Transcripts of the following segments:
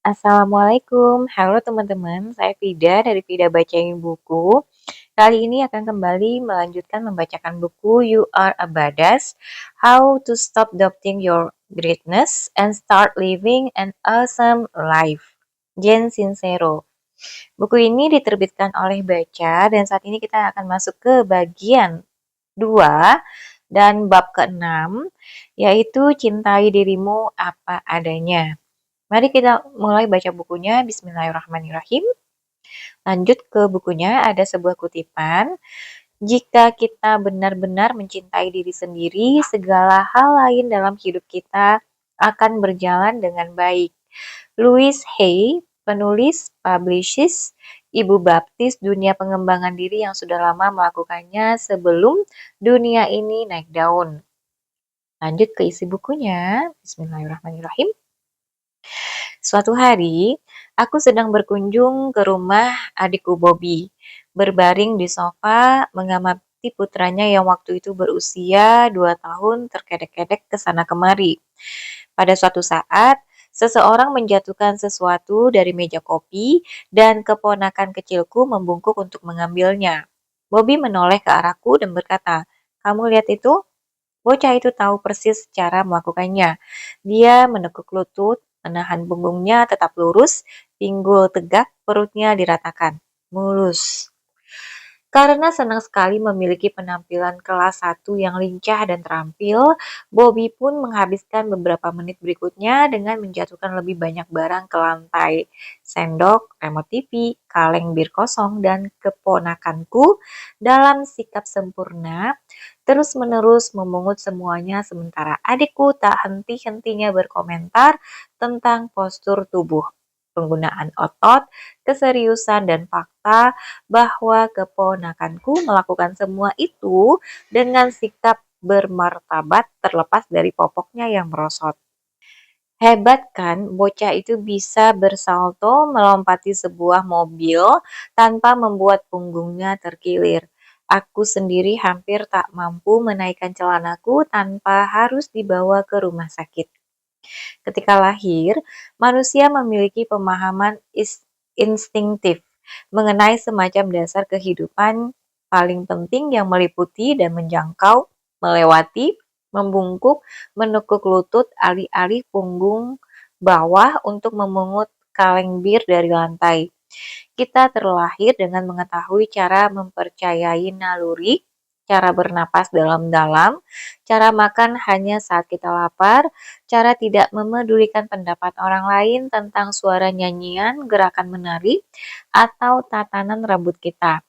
Assalamualaikum, halo teman-teman, saya Fida dari Fida Bacain Buku. Kali ini akan kembali melanjutkan membacakan buku You Are a Badass, How to Stop Doubting Your Greatness and Start Living an Awesome Life. Jen Sincero. Buku ini diterbitkan oleh Baca dan saat ini kita akan masuk ke bagian 2 dan bab ke-6, yaitu cintai dirimu apa adanya. Mari kita mulai baca bukunya. Bismillahirrahmanirrahim. Lanjut ke bukunya, ada sebuah kutipan. Jika kita benar-benar mencintai diri sendiri, segala hal lain dalam hidup kita akan berjalan dengan baik. Louise Hay, penulis, publicist, ibu baptis dunia pengembangan diri yang sudah lama melakukannya sebelum dunia ini naik daun. Lanjut ke isi bukunya. Bismillahirrahmanirrahim. Suatu hari, aku sedang berkunjung ke rumah adikku Bobby, berbaring di sofa mengamati putranya yang waktu itu berusia 2 tahun terkedek-kedek ke sana kemari. Pada suatu saat, seseorang menjatuhkan sesuatu dari meja kopi dan keponakan kecilku membungkuk untuk mengambilnya. Bobby menoleh ke arahku dan berkata, "Kamu lihat itu?" Bocah itu tahu persis cara melakukannya. Dia menekuk lutut, menahan punggungnya tetap lurus, pinggul tegak, perutnya diratakan. Mulus. Karena senang sekali memiliki penampilan kelas 1 yang lincah dan terampil, Bobby pun menghabiskan beberapa menit berikutnya dengan menjatuhkan lebih banyak barang ke lantai. Sendok, remote TV, kaleng bir kosong, dan keponakanku dalam sikap sempurna terus-menerus memungut semuanya sementara adikku tak henti-hentinya berkomentar tentang postur tubuh, penggunaan otot, keseriusan dan fakta bahwa keponakanku melakukan semua itu dengan sikap bermartabat terlepas dari popoknya yang merosot. Hebat kan, bocah itu bisa bersalto melompati sebuah mobil tanpa membuat punggungnya terkilir. Aku sendiri hampir tak mampu menaikkan celanaku tanpa harus dibawa ke rumah sakit. Ketika lahir, manusia memiliki pemahaman instinktif mengenai semacam dasar kehidupan paling penting yang meliputi dan menjangkau, melewati, membungkuk, menekuk lutut alih-alih punggung bawah untuk memungut kaleng bir dari lantai. Kita terlahir dengan mengetahui cara mempercayai naluri, cara bernapas dalam-dalam, cara makan hanya saat kita lapar, cara tidak memedulikan pendapat orang lain tentang suara nyanyian, gerakan menari, atau tatanan rambut kita.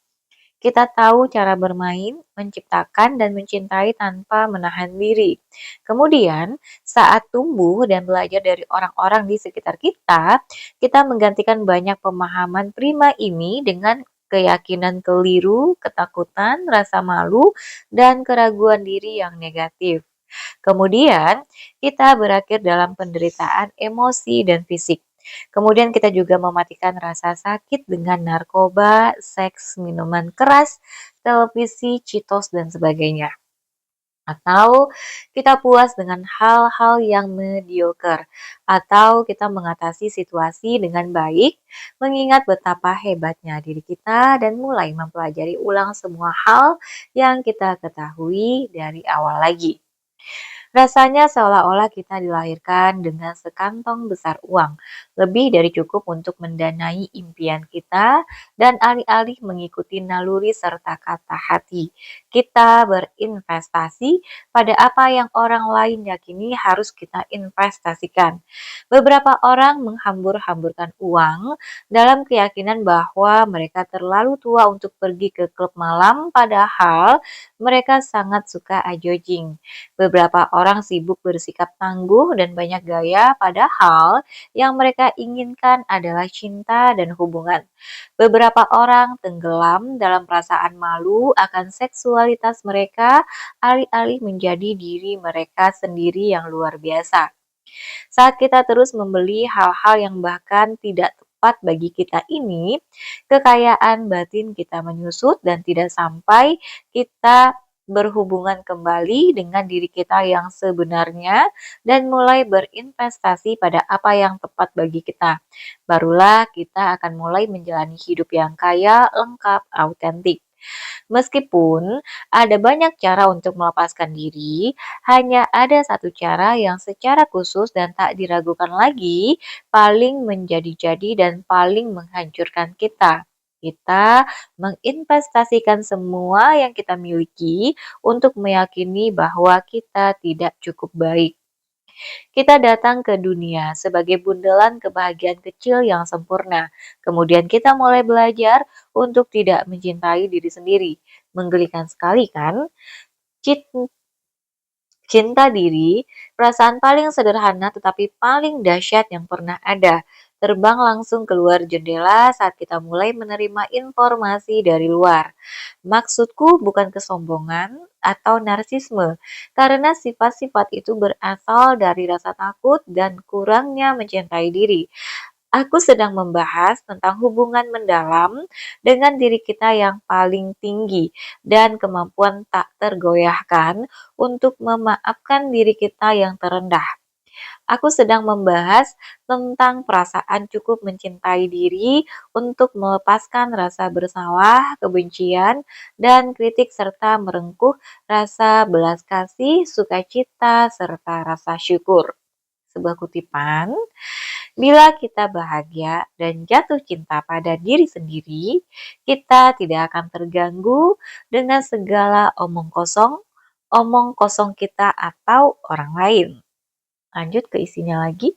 Kita tahu cara bermain, menciptakan, dan mencintai tanpa menahan diri. Kemudian, saat tumbuh dan belajar dari orang-orang di sekitar kita, kita menggantikan banyak pemahaman prima ini dengan keyakinan keliru, ketakutan, rasa malu, dan keraguan diri yang negatif. Kemudian, kita berakhir dalam penderitaan emosi dan fisik. Kemudian kita juga mematikan rasa sakit dengan narkoba, seks, minuman keras, televisi, citos, dan sebagainya. Atau kita puas dengan hal-hal yang mediocre. Atau kita mengatasi situasi dengan baik, mengingat betapa hebatnya diri kita dan mulai mempelajari ulang semua hal yang kita ketahui dari awal lagi. Rasanya seolah-olah kita dilahirkan dengan sekantong besar uang, lebih dari cukup untuk mendanai impian kita, dan alih-alih mengikuti naluri serta kata hati, kita berinvestasi pada apa yang orang lain yakini harus kita investasikan. Beberapa orang menghambur-hamburkan uang dalam keyakinan bahwa mereka terlalu tua untuk pergi ke klub malam, padahal mereka sangat suka ajojing. Beberapa orang sibuk bersikap tangguh dan banyak gaya, padahal yang mereka inginkan adalah cinta dan hubungan. Beberapa orang tenggelam dalam perasaan malu akan seksualitas mereka, alih-alih menjadi diri mereka sendiri yang luar biasa. Saat kita terus membeli hal-hal yang bahkan tidak tepat bagi kita ini, kekayaan batin kita menyusut dan tidak sampai kita berhubungan kembali dengan diri kita yang sebenarnya, dan mulai berinvestasi pada apa yang tepat bagi kita. Barulah kita akan mulai menjalani hidup yang kaya, lengkap, autentik. Meskipun ada banyak cara untuk melepaskan diri, hanya ada satu cara yang secara khusus dan tak diragukan lagi paling menjadi-jadi dan paling menghancurkan kita. Kita menginvestasikan semua yang kita miliki untuk meyakini bahwa kita tidak cukup baik. Kita datang ke dunia sebagai bundelan kebahagiaan kecil yang sempurna. Kemudian kita mulai belajar untuk tidak mencintai diri sendiri. Menggelikan sekali kan? Cinta diri, perasaan paling sederhana tetapi paling dahsyat yang pernah ada. Terbang langsung keluar jendela saat kita mulai menerima informasi dari luar. Maksudku bukan kesombongan atau narsisme, karena sifat-sifat itu berasal dari rasa takut dan kurangnya mencintai diri. Aku sedang membahas tentang hubungan mendalam dengan diri kita yang paling tinggi dan kemampuan tak tergoyahkan untuk memaafkan diri kita yang terendah. Aku sedang membahas tentang perasaan cukup mencintai diri untuk melepaskan rasa bersalah, kebencian, dan kritik serta merengkuh rasa belas kasih, sukacita, serta rasa syukur. Sebuah kutipan, bila kita bahagia dan jatuh cinta pada diri sendiri, kita tidak akan terganggu dengan segala omong kosong kita atau orang lain. Lanjut ke isinya lagi.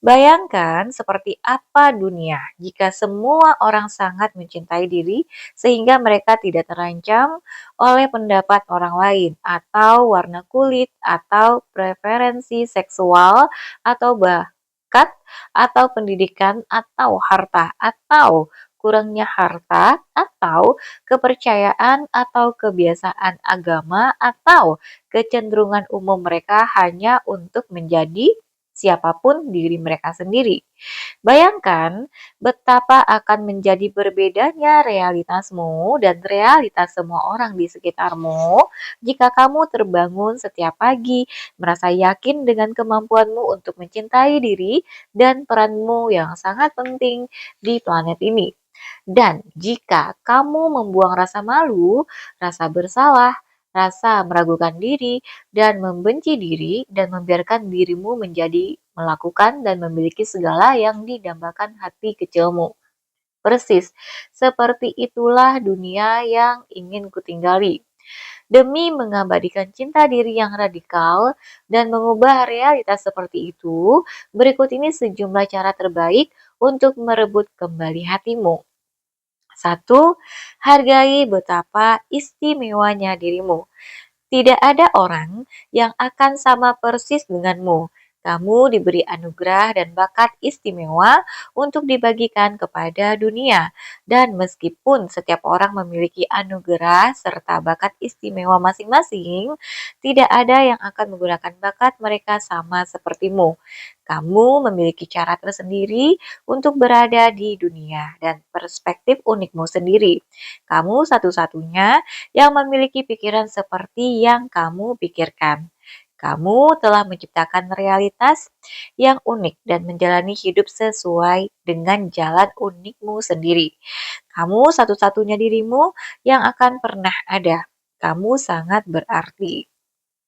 Bayangkan seperti apa dunia jika semua orang sangat mencintai diri sehingga mereka tidak terancam oleh pendapat orang lain atau warna kulit atau preferensi seksual atau bakat atau pendidikan atau harta atau kurangnya harta atau kepercayaan atau kebiasaan agama atau kecenderungan umum mereka hanya untuk menjadi siapapun diri mereka sendiri. Bayangkan betapa akan menjadi berbedanya realitasmu dan realitas semua orang di sekitarmu jika kamu terbangun setiap pagi merasa yakin dengan kemampuanmu untuk mencintai diri dan peranmu yang sangat penting di planet ini. Dan jika kamu membuang rasa malu, rasa bersalah, rasa meragukan diri, dan membenci diri, dan membiarkan dirimu menjadi melakukan dan memiliki segala yang didambakan hati kecilmu. Persis, seperti itulah dunia yang ingin kutinggali. Demi mengabadikan cinta diri yang radikal dan mengubah realitas seperti itu, berikut ini sejumlah cara terbaik untuk merebut kembali hatimu. 1. Hargai betapa istimewanya dirimu. Tidak ada orang yang akan sama persis denganmu. Kamu diberi anugerah dan bakat istimewa untuk dibagikan kepada dunia. Dan meskipun setiap orang memiliki anugerah serta bakat istimewa masing-masing, tidak ada yang akan menggunakan bakat mereka sama sepertimu. Kamu memiliki cara tersendiri untuk berada di dunia dan perspektif unikmu sendiri. Kamu satu-satunya yang memiliki pikiran seperti yang kamu pikirkan. Kamu telah menciptakan realitas yang unik dan menjalani hidup sesuai dengan jalan unikmu sendiri. Kamu satu-satunya dirimu yang akan pernah ada. Kamu sangat berarti.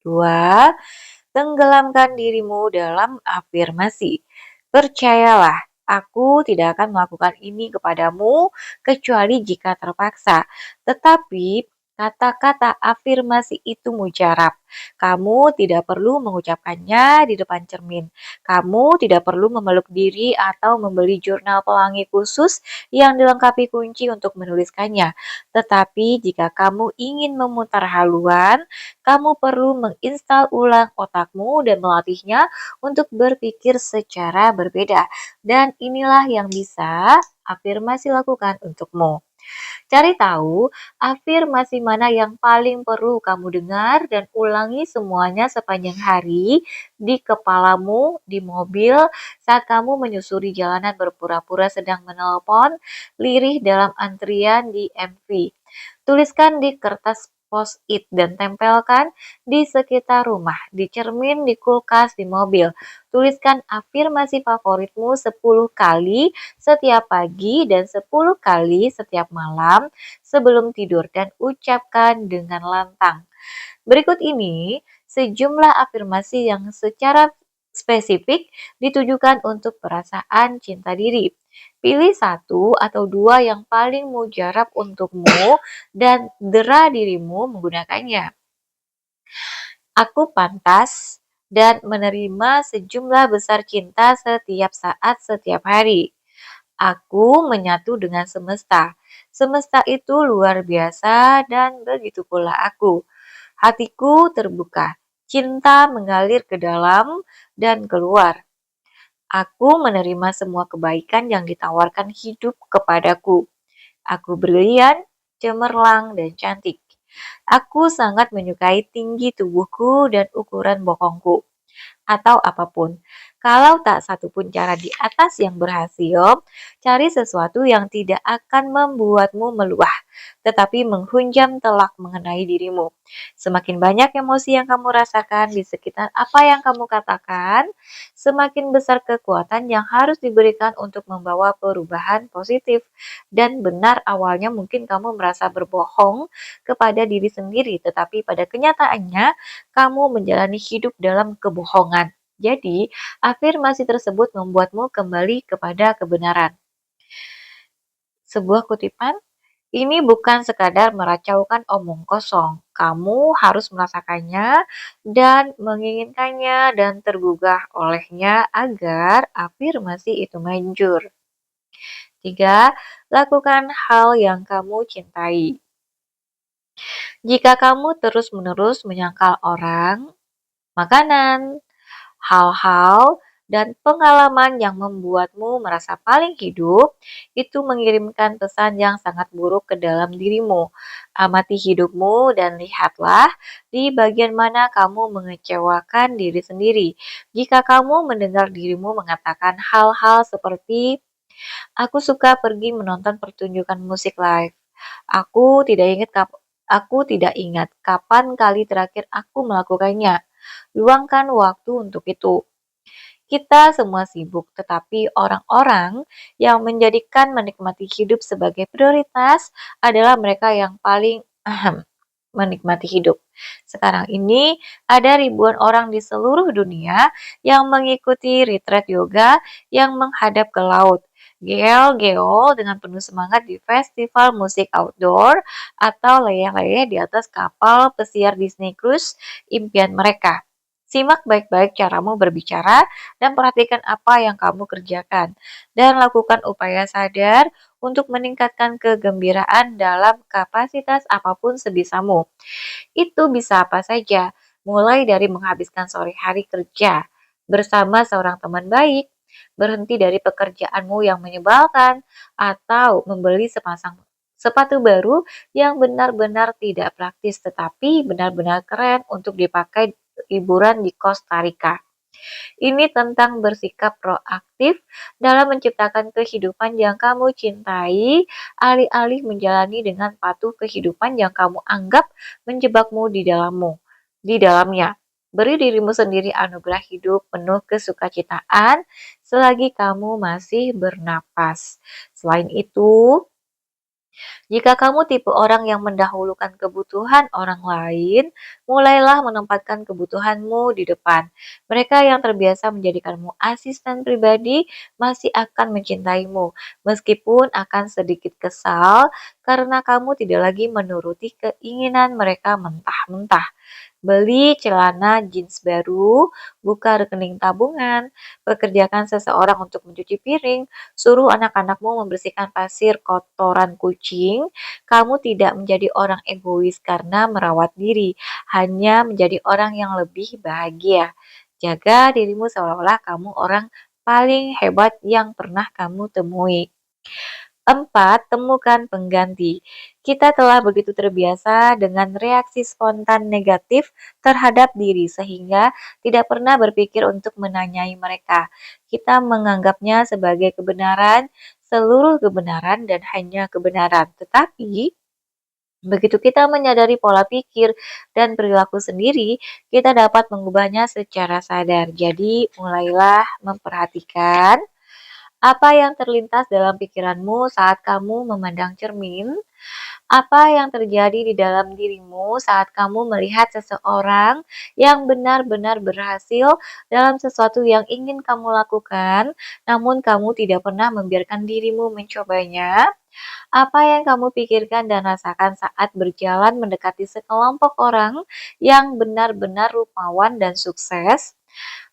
2. Tenggelamkan dirimu dalam afirmasi. Percayalah, aku tidak akan melakukan ini kepadamu kecuali jika terpaksa. Tetapi kata-kata afirmasi itu mujarab. Kamu tidak perlu mengucapkannya di depan cermin. Kamu tidak perlu memeluk diri atau membeli jurnal pelangi khusus yang dilengkapi kunci untuk menuliskannya. Tetapi jika kamu ingin memutar haluan, kamu perlu menginstal ulang otakmu dan melatihnya untuk berpikir secara berbeda. Dan inilah yang bisa afirmasi lakukan untukmu. Cari tahu afirmasi mana yang paling perlu kamu dengar dan ulangi semuanya sepanjang hari di kepalamu, di mobil, saat kamu menyusuri jalanan berpura-pura sedang menelpon, lirih dalam antrian di MV. Tuliskan di kertas post-it dan tempelkan di sekitar rumah, di cermin, di kulkas, di mobil. Tuliskan afirmasi favoritmu 10 kali setiap pagi dan 10 kali setiap malam sebelum tidur dan ucapkan dengan lantang. Berikut ini sejumlah afirmasi yang secara spesifik ditujukan untuk perasaan cinta diri. Pilih satu atau dua yang paling mujarab untukmu dan dera dirimu menggunakannya. Aku pantas dan menerima sejumlah besar cinta setiap saat, setiap hari. Aku menyatu dengan semesta. Semesta itu luar biasa dan begitu pula aku. Hatiku terbuka, cinta mengalir ke dalam dan keluar. Aku menerima semua kebaikan yang ditawarkan hidup kepadaku. Aku brilian, cemerlang, dan cantik. Aku sangat menyukai tinggi tubuhku dan ukuran bokongku atau apapun. Kalau tak satu pun cara di atas yang berhasil, cari sesuatu yang tidak akan membuatmu meluah, tetapi menghunjam telak mengenai dirimu. Semakin banyak emosi yang kamu rasakan di sekitar apa yang kamu katakan, semakin besar kekuatan yang harus diberikan untuk membawa perubahan positif. Dan benar awalnya mungkin kamu merasa berbohong kepada diri sendiri, tetapi pada kenyataannya kamu menjalani hidup dalam kebohongan. Jadi, afirmasi tersebut membuatmu kembali kepada kebenaran. Sebuah kutipan, ini bukan sekadar meracaukan omong kosong. Kamu harus merasakannya dan menginginkannya dan tergugah olehnya agar afirmasi itu manjur. 3. Lakukan hal yang kamu cintai. Jika kamu terus-menerus menyangkal orang, makanan, hal-hal, dan pengalaman yang membuatmu merasa paling hidup, itu mengirimkan pesan yang sangat buruk ke dalam dirimu. Amati hidupmu dan lihatlah di bagian mana kamu mengecewakan diri sendiri. Jika kamu mendengar dirimu mengatakan hal-hal seperti, aku suka pergi menonton pertunjukan musik live. Aku tidak ingat kapan kali terakhir aku melakukannya. Luangkan waktu untuk itu. Kita semua sibuk, tetapi orang-orang yang menjadikan menikmati hidup sebagai prioritas adalah mereka yang paling menikmati hidup. Sekarang ini ada ribuan orang di seluruh dunia yang mengikuti retreat yoga yang menghadap ke laut. Gel-gel dengan penuh semangat di festival musik outdoor atau leyeh-leyeh di atas kapal pesiar Disney Cruise impian mereka. Simak baik-baik caramu berbicara dan perhatikan apa yang kamu kerjakan. Dan lakukan upaya sadar untuk meningkatkan kegembiraan dalam kapasitas apapun sebisamu. Itu bisa apa saja, mulai dari menghabiskan sore hari kerja bersama seorang teman baik, berhenti dari pekerjaanmu yang menyebalkan, atau membeli sepasang sepatu baru yang benar-benar tidak praktis tetapi benar-benar keren untuk dipakai liburan di Costa Rica. Ini tentang bersikap proaktif dalam menciptakan kehidupan yang kamu cintai, alih-alih menjalani dengan patuh kehidupan yang kamu anggap menjebakmu di dalamnya. Beri dirimu sendiri anugerah hidup penuh kesukacitaan selagi kamu masih bernapas. Selain itu, jika kamu tipe orang yang mendahulukan kebutuhan orang lain, mulailah menempatkan kebutuhanmu di depan. Mereka yang terbiasa menjadikanmu asisten pribadi masih akan mencintaimu, meskipun akan sedikit kesal karena kamu tidak lagi menuruti keinginan mereka mentah-mentah. Beli celana jeans baru, buka rekening tabungan, pekerjakan seseorang untuk mencuci piring, suruh anak-anakmu membersihkan pasir kotoran kucing. Kamu tidak menjadi orang egois karena merawat diri, hanya menjadi orang yang lebih bahagia. Jaga dirimu seolah-olah kamu orang paling hebat yang pernah kamu temui. 4. Temukan pengganti. Kita telah begitu terbiasa dengan reaksi spontan negatif terhadap diri sehingga tidak pernah berpikir untuk menanyai mereka. Kita menganggapnya sebagai kebenaran, seluruh kebenaran dan hanya kebenaran. Tetapi Begitu kita menyadari pola pikir dan perilaku sendiri, kita dapat mengubahnya secara sadar. Jadi, mulailah memperhatikan apa yang terlintas dalam pikiranmu saat kamu memandang cermin. Apa yang terjadi di dalam dirimu saat kamu melihat seseorang yang benar-benar berhasil dalam sesuatu yang ingin kamu lakukan, namun kamu tidak pernah membiarkan dirimu mencobanya? Apa yang kamu pikirkan dan rasakan saat berjalan mendekati sekelompok orang yang benar-benar rupawan dan sukses?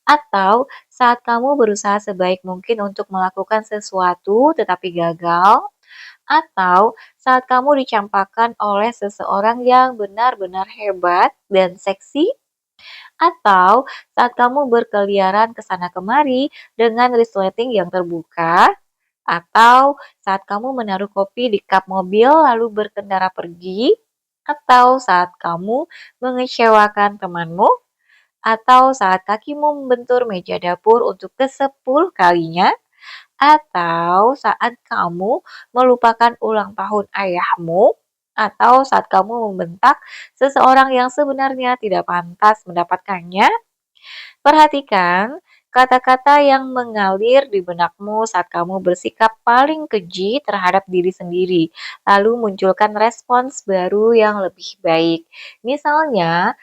Atau saat kamu berusaha sebaik mungkin untuk melakukan sesuatu tetapi gagal? Atau saat kamu dicampakkan oleh seseorang yang benar-benar hebat dan seksi? Atau saat kamu berkeliaran ke sana kemari dengan resleting yang terbuka? Atau saat kamu menaruh kopi di kap mobil lalu berkendara pergi? Atau saat kamu mengecewakan temanmu? Atau saat kakimu membentur meja dapur untuk ke-10 kalinya? Atau saat kamu melupakan ulang tahun ayahmu? Atau saat kamu membentak seseorang yang sebenarnya tidak pantas mendapatkannya? Perhatikan kata-kata yang mengalir di benakmu saat kamu bersikap paling keji terhadap diri sendiri, lalu munculkan respons baru yang lebih baik. Misalnya,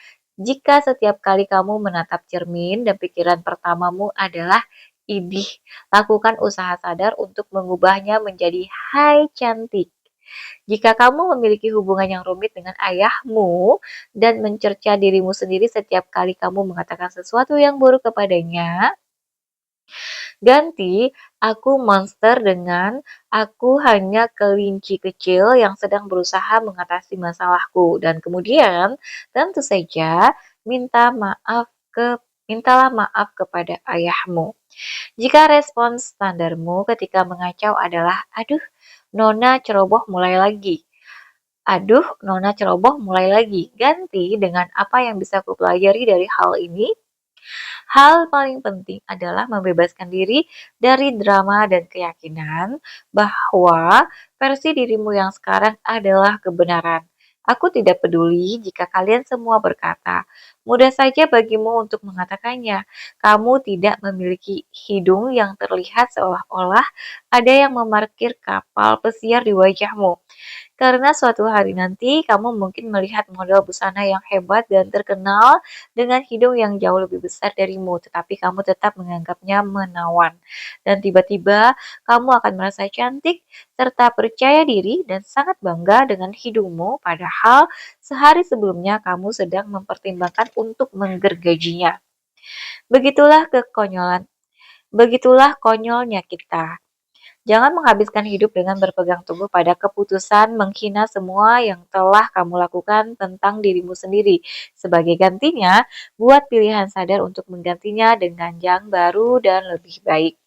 jika setiap kali kamu menatap cermin dan pikiran pertamamu adalah idih, lakukan usaha sadar untuk mengubahnya menjadi hai cantik. Jika kamu memiliki hubungan yang rumit dengan ayahmu dan mencerca dirimu sendiri setiap kali kamu mengatakan sesuatu yang buruk kepadanya, ganti aku monster dengan aku hanya kelinci kecil yang sedang berusaha mengatasi masalahku. Dan kemudian tentu saja minta maaf mintalah maaf kepada ayahmu. Jika respons standarmu ketika mengacau adalah aduh, Nona ceroboh mulai lagi. Aduh, Nona ceroboh mulai lagi. Ganti dengan apa yang bisa kupelajari dari hal ini. Hal paling penting adalah membebaskan diri dari drama dan keyakinan bahwa versi dirimu yang sekarang adalah kebenaran. Aku tidak peduli jika kalian semua berkata, mudah saja bagimu untuk mengatakannya. Kamu tidak memiliki hidung yang terlihat seolah-olah ada yang memarkir kapal pesiar di wajahmu. Karena suatu hari nanti kamu mungkin melihat model busana yang hebat dan terkenal dengan hidung yang jauh lebih besar darimu, tetapi kamu tetap menganggapnya menawan. Dan tiba-tiba kamu akan merasa cantik serta percaya diri dan sangat bangga dengan hidungmu, padahal sehari sebelumnya kamu sedang mempertimbangkan untuk menggergajinya. Begitulah kekonyolan, begitulah konyolnya kita. Jangan menghabiskan hidup dengan berpegang teguh pada keputusan menghina semua yang telah kamu lakukan tentang dirimu sendiri. Sebagai gantinya, buat pilihan sadar untuk menggantinya dengan yang baru dan lebih baik.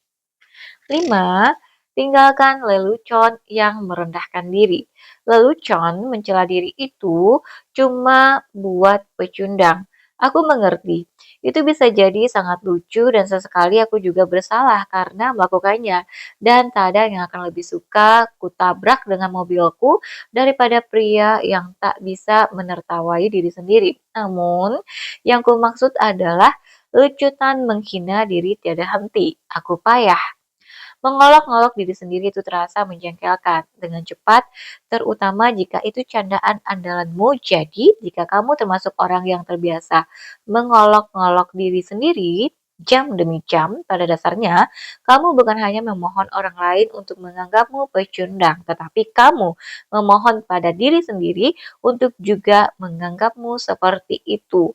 5. Tinggalkan lelucon yang merendahkan diri. Lelucon mencela diri itu cuma buat pecundang. Aku mengerti. Itu bisa jadi sangat lucu dan sesekali aku juga bersalah karena melakukannya. Dan tak ada yang akan lebih suka kutabrak dengan mobilku daripada pria yang tak bisa menertawai diri sendiri. Namun, yang ku maksud adalah lecutan menghina diri tiada henti. Aku payah. Mengolok-ngolok diri sendiri itu terasa menjengkelkan dengan cepat, terutama jika itu candaan andalanmu. Jadi, jika kamu termasuk orang yang terbiasa mengolok-ngolok diri sendiri, jam demi jam, pada dasarnya kamu bukan hanya memohon orang lain untuk menganggapmu pecundang, tetapi kamu memohon pada diri sendiri untuk juga menganggapmu seperti itu.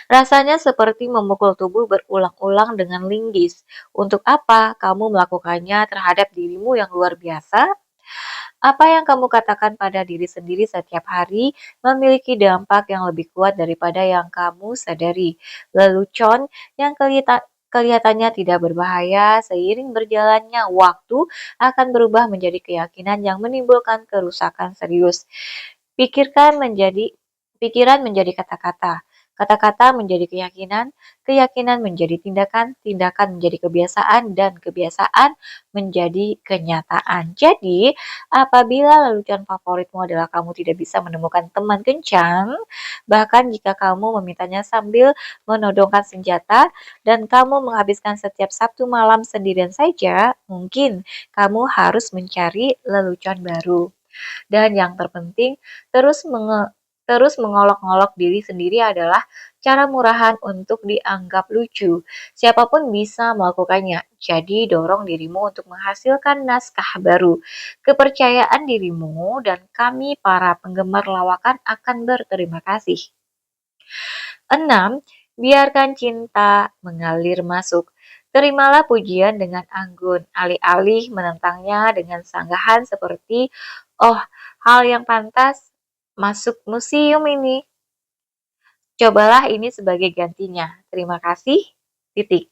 Rasanya seperti memukul tubuh berulang-ulang dengan linggis. Untuk apa kamu melakukannya terhadap dirimu yang luar biasa? Apa yang kamu katakan pada diri sendiri setiap hari memiliki dampak yang lebih kuat daripada yang kamu sadari. Lelucon yang kelihatannya tidak berbahaya seiring berjalannya waktu akan berubah menjadi keyakinan yang menimbulkan kerusakan serius. Pikirkan menjadi Pikiran menjadi kata-kata. Kata-kata menjadi keyakinan, keyakinan menjadi tindakan, tindakan menjadi kebiasaan, dan kebiasaan menjadi kenyataan. Jadi, apabila lelucon favoritmu adalah kamu tidak bisa menemukan teman kencan, bahkan jika kamu memintanya sambil menodongkan senjata, dan kamu menghabiskan setiap Sabtu malam sendirian saja, mungkin kamu harus mencari lelucon baru. Dan yang terpenting, terus mengolok-olok diri sendiri adalah cara murahan untuk dianggap lucu. Siapapun bisa melakukannya. Jadi dorong dirimu untuk menghasilkan naskah baru. Kepercayaan dirimu dan kami para penggemar lawakan akan berterima kasih. 6. Biarkan cinta mengalir masuk. Terimalah pujian dengan anggun, alih-alih menentangnya dengan sanggahan seperti, "Oh, hal yang pantas masuk museum ini. Cobalah ini sebagai gantinya. Terima kasih." Titik.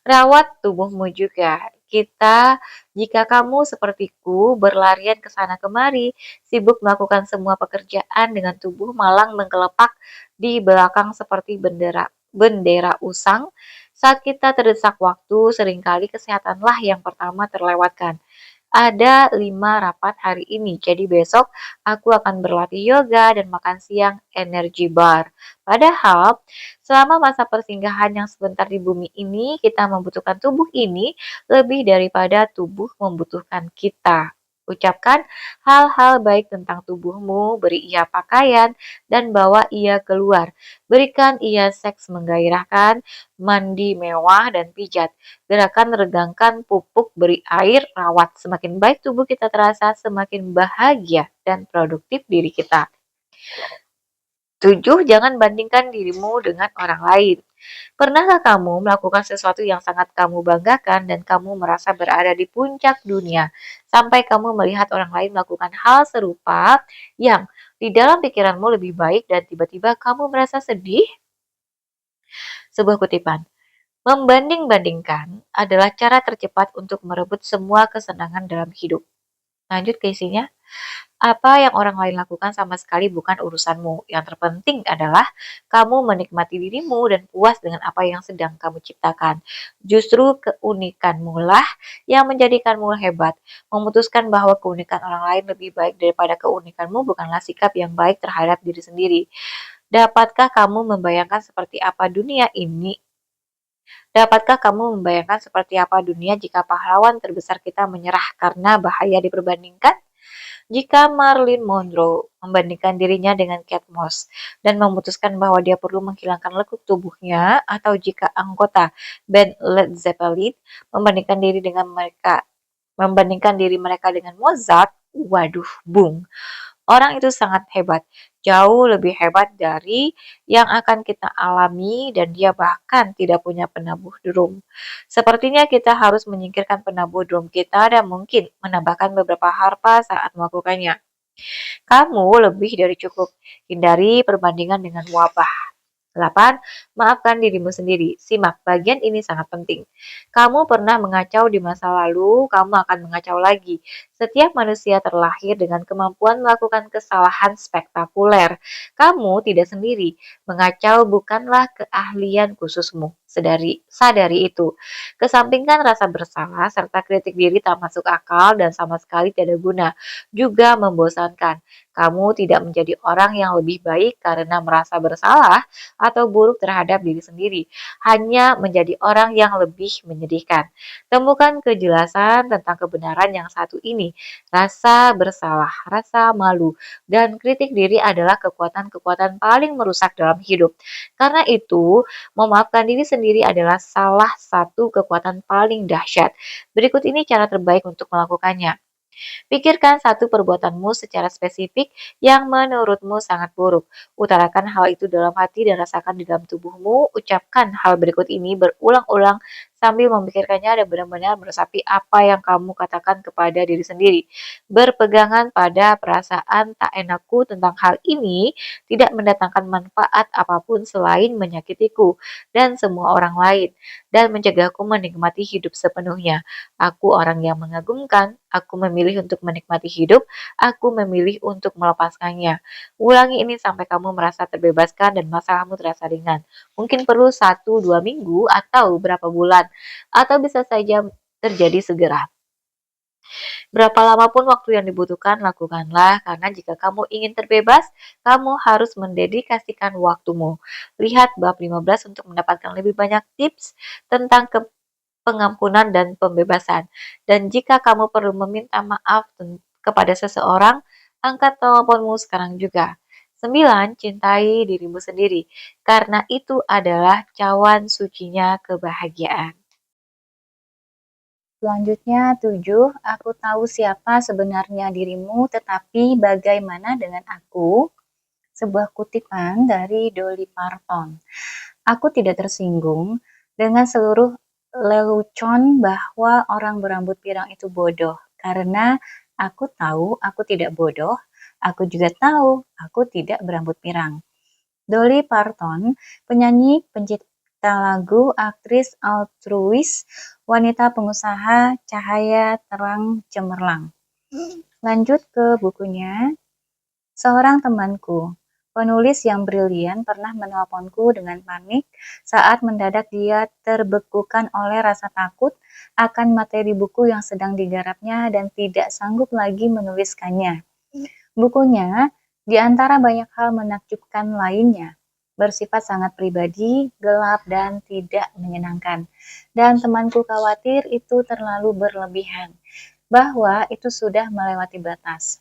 Rawat tubuhmu juga. Jika kamu sepertiku, berlarian ke sana kemari, sibuk melakukan semua pekerjaan dengan tubuh malang menggelepak di belakang seperti bendera bendera usang, saat kita terdesak waktu, seringkali kesehatanlah yang pertama terlewatkan. Ada 5 rapat hari ini, jadi besok aku akan berlatih yoga dan makan siang energy bar. Padahal, selama masa persinggahan yang sebentar di bumi ini, kita membutuhkan tubuh ini lebih daripada tubuh membutuhkan kita. Ucapkan hal-hal baik tentang tubuhmu, beri ia pakaian, dan bawa ia keluar. Berikan ia seks menggairahkan, mandi mewah, dan pijat. Gerakan regangkan pupuk, beri air, rawat. Semakin baik tubuh kita terasa, semakin bahagia dan produktif diri kita. 7. Jangan bandingkan dirimu dengan orang lain. Pernahkah kamu melakukan sesuatu yang sangat kamu banggakan dan kamu merasa berada di puncak dunia sampai kamu melihat orang lain melakukan hal serupa yang di dalam pikiranmu lebih baik dan tiba-tiba kamu merasa sedih? Sebuah kutipan. Membanding-bandingkan adalah cara tercepat untuk merebut semua kesenangan dalam hidup. Lanjut ke isinya. Apa yang orang lain lakukan sama sekali bukan urusanmu. Yang terpenting adalah kamu menikmati dirimu dan puas dengan apa yang sedang kamu ciptakan. Justru keunikanmu lah yang menjadikanmu hebat. Memutuskan bahwa keunikan orang lain lebih baik daripada keunikanmu bukanlah sikap yang baik terhadap diri sendiri. Dapatkah kamu membayangkan seperti apa dunia ini Dapatkah kamu membayangkan seperti apa dunia jika pahlawan terbesar kita menyerah karena bahaya diperbandingkan? Jika Marilyn Monroe membandingkan dirinya dengan Kate Moss dan memutuskan bahwa dia perlu menghilangkan lekuk tubuhnya, atau jika anggota band Led Zeppelin membandingkan diri mereka dengan Mozart, waduh, bung. Orang itu sangat hebat, jauh lebih hebat dari yang akan kita alami dan dia bahkan tidak punya penabuh drum. Sepertinya kita harus menyingkirkan penabuh drum kita dan mungkin menambahkan beberapa harpa saat melakukannya. Kamu lebih dari cukup. Hindari perbandingan dengan wabah. 8. Maafkan dirimu sendiri. Simak, bagian ini sangat penting. Kamu pernah mengacau di masa lalu, kamu akan mengacau lagi. Setiap manusia terlahir dengan kemampuan melakukan kesalahan spektakuler. Kamu tidak sendiri. Mengacau bukanlah keahlian khususmu. Sadari itu. Kesampingkan rasa bersalah serta kritik diri tak masuk akal dan sama sekali tidak guna. Juga membosankan. Kamu tidak menjadi orang yang lebih baik karena merasa bersalah atau buruk terhadap diri sendiri, hanya menjadi orang yang lebih menyedihkan. Temukan kejelasan tentang kebenaran yang satu ini. Rasa bersalah, rasa malu, dan kritik diri adalah kekuatan-kekuatan paling merusak dalam hidup. Karena itu, memaafkan diri sendiri adalah salah satu kekuatan paling dahsyat. Berikut ini cara terbaik untuk melakukannya. Pikirkan satu perbuatanmu secara spesifik yang menurutmu sangat buruk. Utarakan hal itu dalam hati dan rasakan di dalam tubuhmu. Ucapkan hal berikut ini berulang-ulang sambil memikirkannya dan benar-benar meresapi apa yang kamu katakan kepada diri sendiri. Berpegangan pada perasaan tak enakku tentang hal ini tidak mendatangkan manfaat apapun selain menyakitiku dan semua orang lain, dan mencegahku menikmati hidup sepenuhnya. Aku orang yang mengagumkan, aku memilih untuk menikmati hidup, aku memilih untuk melepaskannya. Ulangi ini sampai kamu merasa terbebaskan dan masalahmu terasa ringan. Mungkin perlu 1-2 minggu atau berapa bulan, atau bisa saja terjadi segera. Berapa lama pun waktu yang dibutuhkan, lakukanlah, karena jika kamu ingin terbebas, kamu harus mendedikasikan waktumu. Lihat bab 15 untuk mendapatkan lebih banyak tips tentang pengampunan dan pembebasan. Dan jika kamu perlu meminta maaf kepada seseorang, angkat teleponmu sekarang juga. 9. Cintai dirimu sendiri, karena itu adalah cawan sucinya kebahagiaan. Selanjutnya 7, aku tahu siapa sebenarnya dirimu, tetapi bagaimana dengan aku? Sebuah kutipan dari Dolly Parton. Aku tidak tersinggung dengan seluruh lelucon bahwa orang berambut pirang itu bodoh, karena aku tahu aku tidak bodoh, aku juga tahu aku tidak berambut pirang. Dolly Parton, penyanyi, pencipta lagu, aktris altruis, wanita pengusaha, cahaya terang cemerlang. Lanjut ke bukunya. Seorang temanku, penulis yang brilian, pernah menelponku dengan panik saat mendadak dia terbekukan oleh rasa takut akan materi buku yang sedang digarapnya dan tidak sanggup lagi menuliskannya. Bukunya, di antara banyak hal menakjubkan lainnya, bersifat sangat pribadi, gelap, dan tidak menyenangkan. Dan temanku khawatir itu terlalu berlebihan, bahwa itu sudah melewati batas,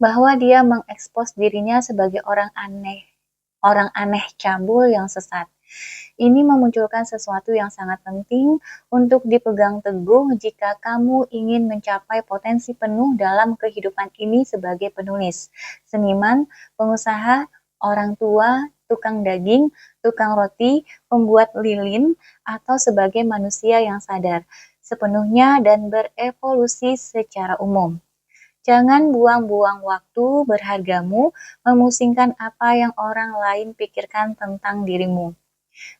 bahwa dia mengekspos dirinya sebagai orang aneh cabul yang sesat. Ini memunculkan sesuatu yang sangat penting untuk dipegang teguh jika kamu ingin mencapai potensi penuh dalam kehidupan ini sebagai penulis, seniman, pengusaha, orang tua, tukang daging, tukang roti, pembuat lilin, atau sebagai manusia yang sadar sepenuhnya dan berevolusi secara umum. Jangan buang-buang waktu berhargamu memusingkan apa yang orang lain pikirkan tentang dirimu.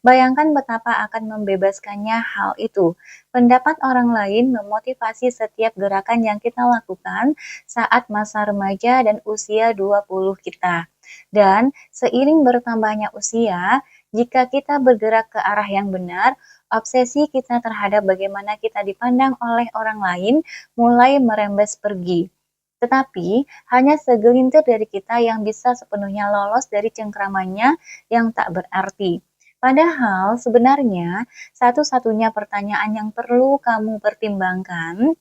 Bayangkan betapa akan membebaskannya hal itu. Pendapat orang lain memotivasi setiap gerakan yang kita lakukan saat masa remaja dan usia 20 kita. Dan seiring bertambahnya usia, jika kita bergerak ke arah yang benar, obsesi kita terhadap bagaimana kita dipandang oleh orang lain mulai merembes pergi. Tetapi hanya segelintir dari kita yang bisa sepenuhnya lolos dari cengkramannya yang tak berarti. Padahal sebenarnya satu-satunya pertanyaan yang perlu kamu pertimbangkan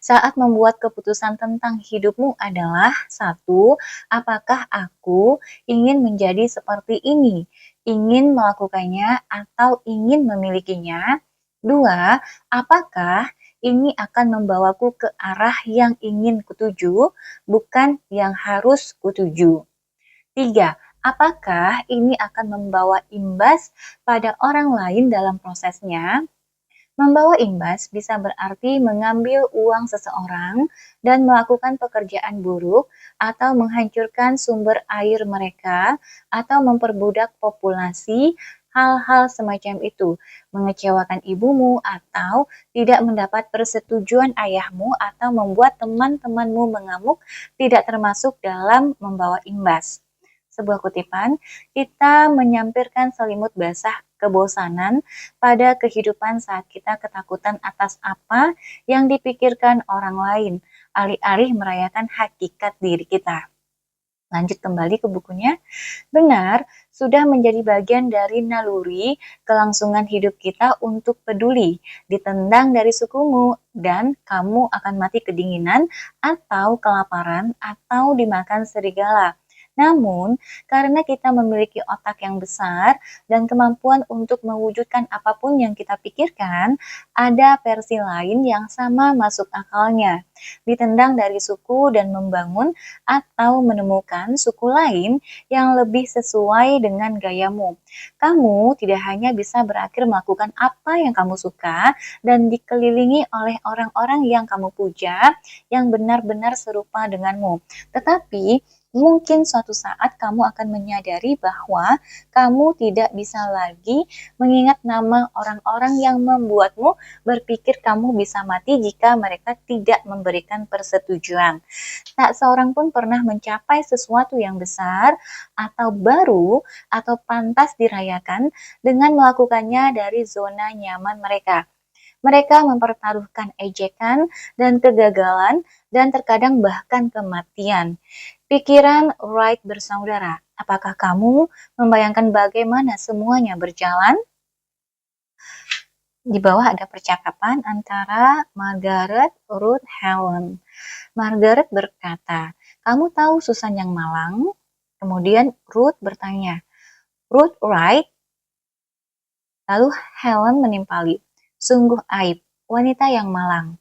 saat membuat keputusan tentang hidupmu adalah: 1. Apakah aku ingin menjadi seperti ini? Ingin melakukannya atau ingin memilikinya? 2. Apakah ini akan membawaku ke arah yang ingin kutuju, bukan yang harus kutuju? 3. Apakah ini akan membawa imbas pada orang lain dalam prosesnya? Membawa imbas bisa berarti mengambil uang seseorang dan melakukan pekerjaan buruk atau menghancurkan sumber air mereka atau memperbudak populasi. Hal-hal semacam itu mengecewakan ibumu atau tidak mendapat persetujuan ayahmu atau membuat teman-temanmu mengamuk tidak termasuk dalam membawa imbas. Sebuah kutipan, kita menyampirkan selimut basah kebosanan pada kehidupan saat kita ketakutan atas apa yang dipikirkan orang lain, alih-alih merayakan hakikat diri kita. Lanjut kembali ke bukunya. Benar, sudah menjadi bagian dari naluri kelangsungan hidup kita untuk peduli. Ditendang dari sukumu dan kamu akan mati kedinginan atau kelaparan atau dimakan serigala. Namun, karena kita memiliki otak yang besar dan kemampuan untuk mewujudkan apapun yang kita pikirkan, ada versi lain yang sama masuk akalnya. Ditendang dari suku dan membangun atau menemukan suku lain yang lebih sesuai dengan gayamu. Kamu tidak hanya bisa berakhir melakukan apa yang kamu suka dan dikelilingi oleh orang-orang yang kamu puja yang benar-benar serupa denganmu, tetapi mungkin suatu saat kamu akan menyadari bahwa kamu tidak bisa lagi mengingat nama orang-orang yang membuatmu berpikir kamu bisa mati jika mereka tidak memberikan persetujuan. Tak seorang pun pernah mencapai sesuatu yang besar atau baru atau pantas dirayakan dengan melakukannya dari zona nyaman mereka. Mereka mempertaruhkan ejekan dan kegagalan dan terkadang bahkan kematian. Pikiran Wright bersaudara, apakah kamu membayangkan bagaimana semuanya berjalan? Di bawah ada percakapan antara Margaret, Ruth, Helen. Margaret berkata, "Kamu tahu Susan yang malang?" Kemudian Ruth bertanya, "Ruth Wright?" Lalu Helen menimpali, "Sungguh aib, wanita yang malang."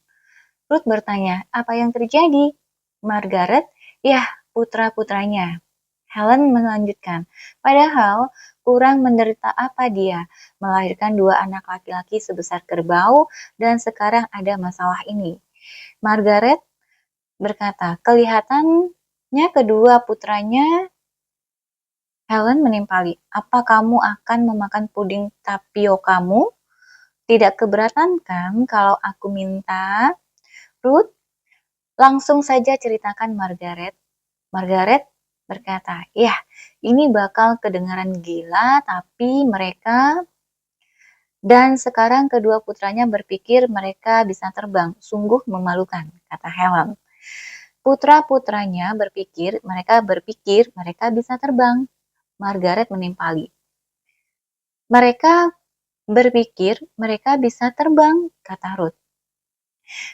Ruth bertanya, "Apa yang terjadi?" Margaret, "Yah, putra-putranya." Helen melanjutkan, "Padahal kurang menderita apa dia, melahirkan 2 anak laki-laki sebesar kerbau dan sekarang ada masalah ini." Margaret berkata, "Kelihatannya kedua putranya." Helen menimpali, "Apa kamu akan memakan puding tapiokamu? Tidak keberatan kan kalau aku minta?" Ruth, "Langsung saja ceritakan Margaret." Margaret berkata, "Yah, ini bakal kedengaran gila, tapi mereka." Dan sekarang kedua putranya berpikir mereka bisa terbang. Sungguh memalukan, kata Helen. Putra-putranya berpikir mereka bisa terbang. Margaret menimpali. Mereka berpikir mereka bisa terbang, kata Ruth.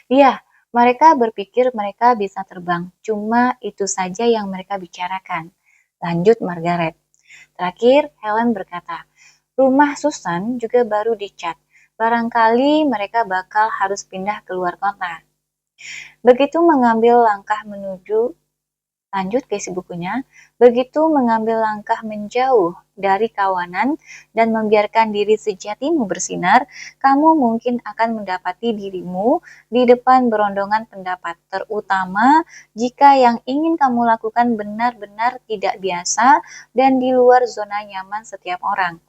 Iya, mereka berpikir mereka bisa terbang. Cuma itu saja yang mereka bicarakan. Lanjut Margaret. Terakhir, Helen berkata, "Rumah Susan juga baru dicat. Barangkali mereka bakal harus pindah keluar kota." Begitu mengambil langkah menuju Lanjut ke isi bukunya, begitu mengambil langkah menjauh dari kawanan dan membiarkan diri sejatimu bersinar, kamu mungkin akan mendapati dirimu di depan berondongan pendapat, terutama jika yang ingin kamu lakukan benar-benar tidak biasa dan di luar zona nyaman setiap orang.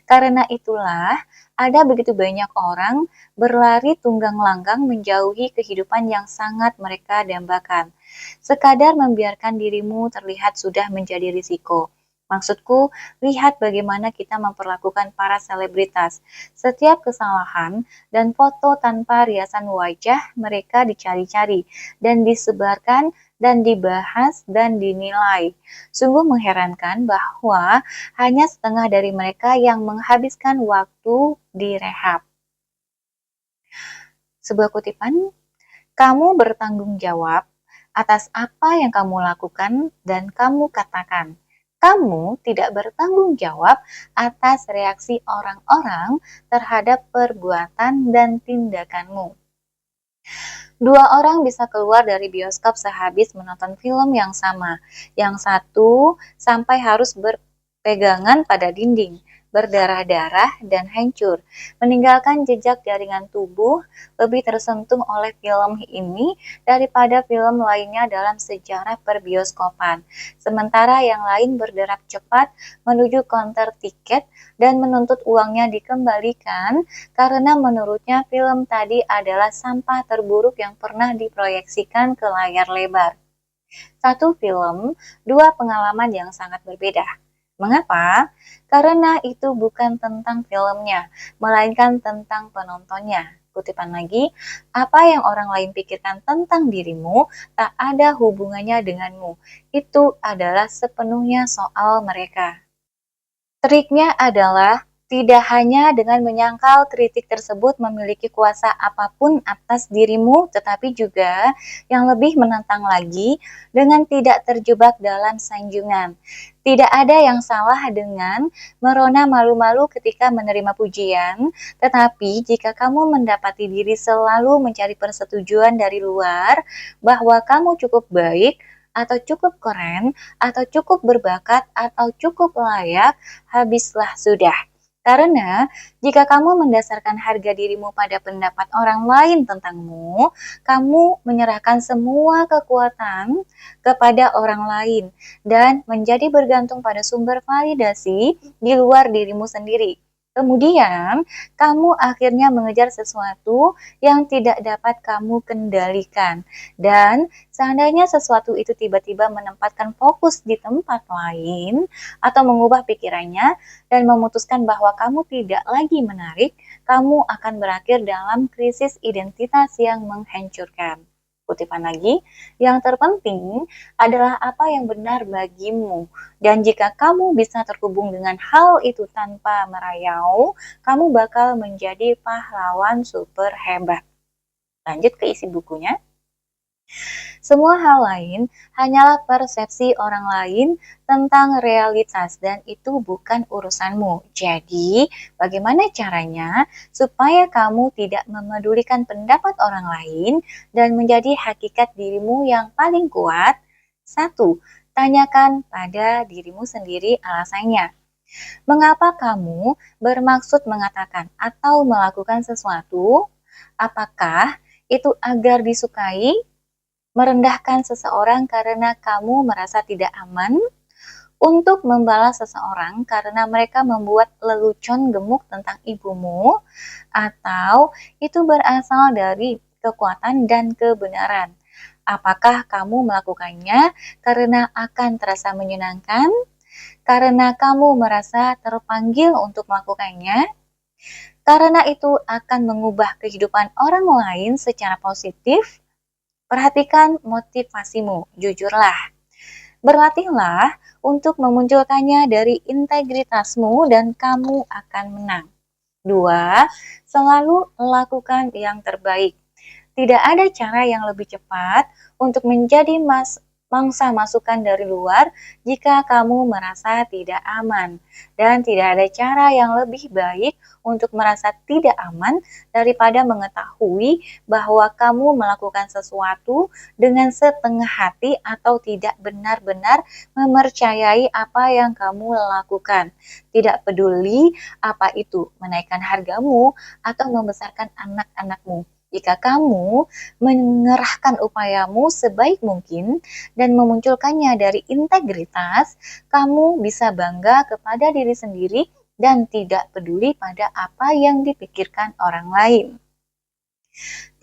Karena itulah, ada begitu banyak orang berlari tunggang langgang menjauhi kehidupan yang sangat mereka dambakan. Sekadar membiarkan dirimu terlihat sudah menjadi risiko. Maksudku, lihat bagaimana kita memperlakukan para selebritas. Setiap kesalahan dan foto tanpa riasan wajah mereka dicari-cari dan disebarkan dan dibahas dan dinilai. Sungguh mengherankan bahwa hanya setengah dari mereka yang menghabiskan waktu di rehab. Sebuah kutipan, "Kamu bertanggung jawab atas apa yang kamu lakukan dan kamu katakan. Kamu tidak bertanggung jawab atas reaksi orang-orang terhadap perbuatan dan tindakanmu." 2 orang bisa keluar dari bioskop sehabis menonton film yang sama. Yang satu sampai harus berpegangan pada dinding, berdarah-darah dan hancur, meninggalkan jejak jaringan tubuh lebih tersentuh oleh film ini daripada film lainnya dalam sejarah perbioskopan. Sementara yang lain berderap cepat menuju konter tiket dan menuntut uangnya dikembalikan karena menurutnya film tadi adalah sampah terburuk yang pernah diproyeksikan ke layar lebar. Satu film, 2 pengalaman yang sangat berbeda. Mengapa? Karena itu bukan tentang filmnya, melainkan tentang penontonnya. Kutipan lagi, apa yang orang lain pikirkan tentang dirimu tak ada hubungannya denganmu. Itu adalah sepenuhnya soal mereka. Triknya adalah Tidak hanya dengan menyangkal kritik tersebut memiliki kuasa apapun atas dirimu, tetapi juga yang lebih menantang lagi dengan tidak terjebak dalam sanjungan. Tidak ada yang salah dengan merona malu-malu ketika menerima pujian, tetapi jika kamu mendapati diri selalu mencari persetujuan dari luar bahwa kamu cukup baik, atau cukup keren, atau cukup berbakat, atau cukup layak, habislah sudah. Karena jika kamu mendasarkan harga dirimu pada pendapat orang lain tentangmu, kamu menyerahkan semua kekuatan kepada orang lain dan menjadi bergantung pada sumber validasi di luar dirimu sendiri. Kemudian, kamu akhirnya mengejar sesuatu yang tidak dapat kamu kendalikan. Dan seandainya sesuatu itu tiba-tiba menempatkan fokus di tempat lain atau mengubah pikirannya, dan memutuskan bahwa kamu tidak lagi menarik, kamu akan berakhir dalam krisis identitas yang menghancurkan. Kutipan lagi, yang terpenting adalah apa yang benar bagimu. Dan jika kamu bisa terhubung dengan hal itu tanpa merayau, kamu bakal menjadi pahlawan super hebat. Lanjut ke isi bukunya. Semua hal lain hanyalah persepsi orang lain tentang realitas dan itu bukan urusanmu. Jadi, bagaimana caranya supaya kamu tidak memedulikan pendapat orang lain dan menjadi hakikat dirimu yang paling kuat? 1. Tanyakan pada dirimu sendiri alasannya. Mengapa kamu bermaksud mengatakan atau melakukan sesuatu? Apakah itu agar disukai, merendahkan seseorang karena kamu merasa tidak aman, untuk membalas seseorang karena mereka membuat lelucon gemuk tentang ibumu, atau itu berasal dari kekuatan dan kebenaran. Apakah kamu melakukannya karena akan terasa menyenangkan, karena kamu merasa terpanggil untuk melakukannya, karena itu akan mengubah kehidupan orang lain secara positif? Perhatikan motivasimu, jujurlah. Berlatihlah untuk memunculkannya dari integritasmu dan kamu akan menang. 2. Selalu lakukan yang terbaik. Tidak ada cara yang lebih cepat untuk menjadi mangsa masukan dari luar jika kamu merasa tidak aman. Dan tidak ada cara yang lebih baik untuk merasa tidak aman daripada mengetahui bahwa kamu melakukan sesuatu dengan setengah hati atau tidak benar-benar mempercayai apa yang kamu lakukan. Tidak peduli apa itu, menaikkan hargamu atau membesarkan anak-anakmu. Jika kamu mengerahkan upayamu sebaik mungkin dan memunculkannya dari integritas, kamu bisa bangga kepada diri sendiri dan tidak peduli pada apa yang dipikirkan orang lain.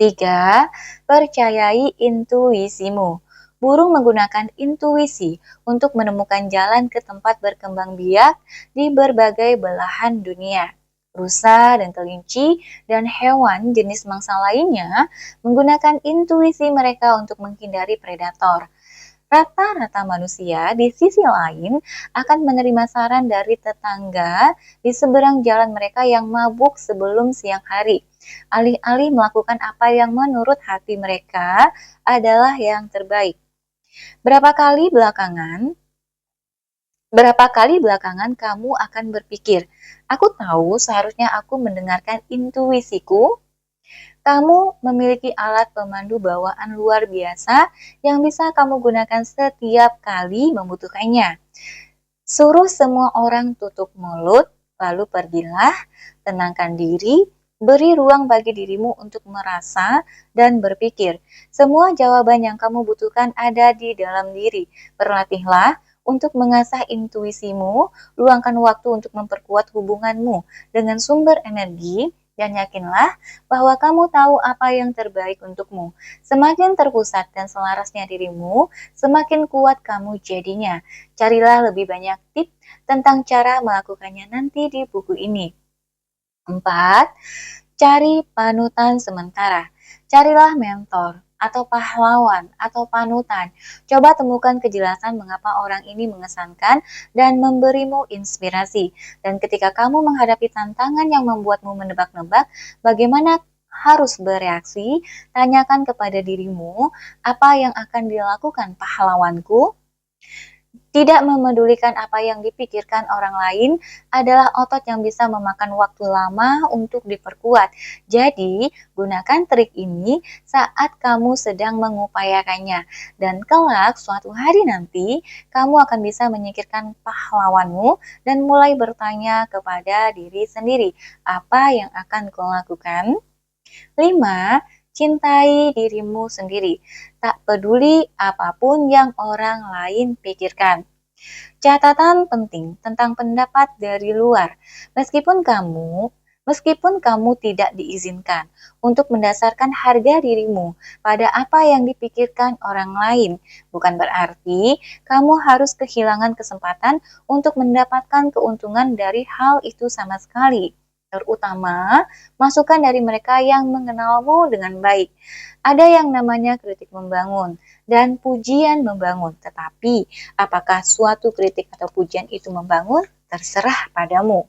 3. Percayai intuisimu. Burung menggunakan intuisi untuk menemukan jalan ke tempat berkembang biak di berbagai belahan dunia. Rusa dan kelinci dan hewan jenis mangsa lainnya menggunakan intuisi mereka untuk menghindari predator. Rata-rata manusia di sisi lain akan menerima saran dari tetangga di seberang jalan mereka yang mabuk sebelum siang hari. Alih-alih melakukan apa yang menurut hati mereka adalah yang terbaik. Berapa kali belakangan kamu akan berpikir, aku tahu seharusnya aku mendengarkan intuisiku? Kamu memiliki alat pemandu bawaan luar biasa yang bisa kamu gunakan setiap kali membutuhkannya. Suruh semua orang tutup mulut, lalu pergilah, tenangkan diri, beri ruang bagi dirimu untuk merasa dan berpikir. Semua jawaban yang kamu butuhkan ada di dalam diri. Berlatihlah untuk mengasah intuisimu, luangkan waktu untuk memperkuat hubunganmu dengan sumber energi, dan yakinlah bahwa kamu tahu apa yang terbaik untukmu. Semakin terpusat dan selarasnya dirimu, semakin kuat kamu jadinya. Carilah lebih banyak tips tentang cara melakukannya nanti di buku ini. 4. Cari panutan sementara. Carilah mentor atau pahlawan, atau panutan. Coba temukan kejelasan mengapa orang ini mengesankan dan memberimu inspirasi. Dan ketika kamu menghadapi tantangan yang membuatmu menebak-nebak bagaimana harus bereaksi, tanyakan kepada dirimu, apa yang akan dilakukan pahlawanku? Tidak memedulikan apa yang dipikirkan orang lain adalah otot yang bisa memakan waktu lama untuk diperkuat. Jadi, gunakan trik ini saat kamu sedang mengupayakannya. Dan kelak suatu hari nanti, kamu akan bisa menyingkirkan pahlawanmu dan mulai bertanya kepada diri sendiri, apa yang akan kulakukan? 5. Cintai dirimu sendiri. Tak peduli apapun yang orang lain pikirkan. Catatan penting tentang pendapat dari luar. Meskipun kamu tidak diizinkan untuk mendasarkan harga dirimu pada apa yang dipikirkan orang lain, bukan berarti kamu harus kehilangan kesempatan untuk mendapatkan keuntungan dari hal itu sama sekali. Terutama masukan dari mereka yang mengenalmu dengan baik. Ada yang namanya kritik membangun dan pujian membangun, tetapi apakah suatu kritik atau pujian itu membangun? Terserah padamu.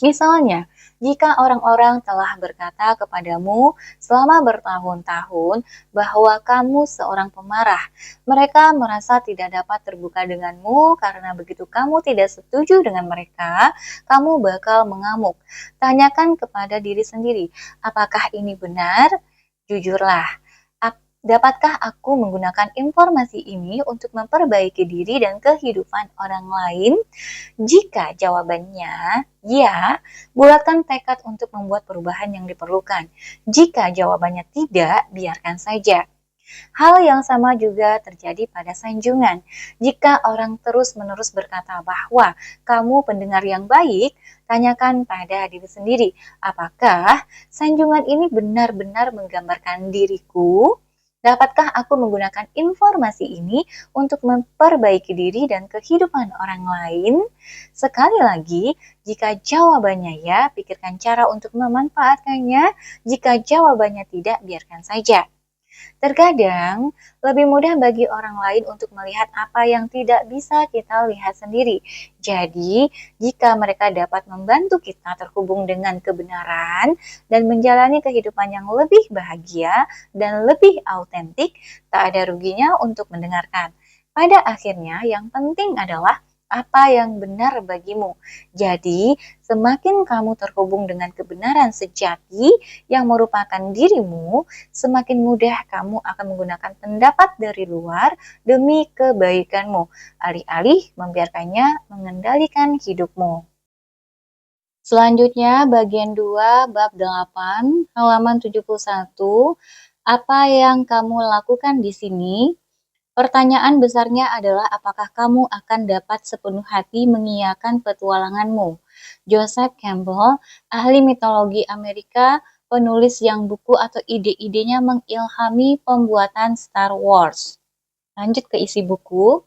Misalnya, jika orang-orang telah berkata kepadamu selama bertahun-tahun bahwa kamu seorang pemarah, mereka merasa tidak dapat terbuka denganmu karena begitu kamu tidak setuju dengan mereka, kamu bakal mengamuk. Tanyakan kepada diri sendiri, apakah ini benar? Jujurlah, dapatkah aku menggunakan informasi ini untuk memperbaiki diri dan kehidupan orang lain? Jika jawabannya ya, bulatkan tekad untuk membuat perubahan yang diperlukan. Jika jawabannya tidak, biarkan saja. Hal yang sama juga terjadi pada sanjungan. Jika orang terus-menerus berkata bahwa kamu pendengar yang baik, tanyakan pada diri sendiri, apakah sanjungan ini benar-benar menggambarkan diriku? Dapatkah aku menggunakan informasi ini untuk memperbaiki diri dan kehidupan orang lain? Sekali lagi, jika jawabannya ya, pikirkan cara untuk memanfaatkannya. Jika jawabannya tidak, biarkan saja. Terkadang, lebih mudah bagi orang lain untuk melihat apa yang tidak bisa kita lihat sendiri. Jadi, jika mereka dapat membantu kita terhubung dengan kebenaran dan menjalani kehidupan yang lebih bahagia dan lebih autentik, tak ada ruginya untuk mendengarkan. Pada akhirnya, yang penting adalah apa yang benar bagimu. Jadi, semakin kamu terhubung dengan kebenaran sejati yang merupakan dirimu, semakin mudah kamu akan menggunakan pendapat dari luar demi kebaikanmu, alih-alih membiarkannya mengendalikan hidupmu. Selanjutnya, bagian 2, bab 8, halaman 71. Apa yang kamu lakukan di sini? Pertanyaan besarnya adalah apakah kamu akan dapat sepenuh hati mengiyakan petualanganmu. Joseph Campbell, ahli mitologi Amerika, penulis yang buku atau ide-idenya mengilhami pembuatan Star Wars. Lanjut ke isi buku.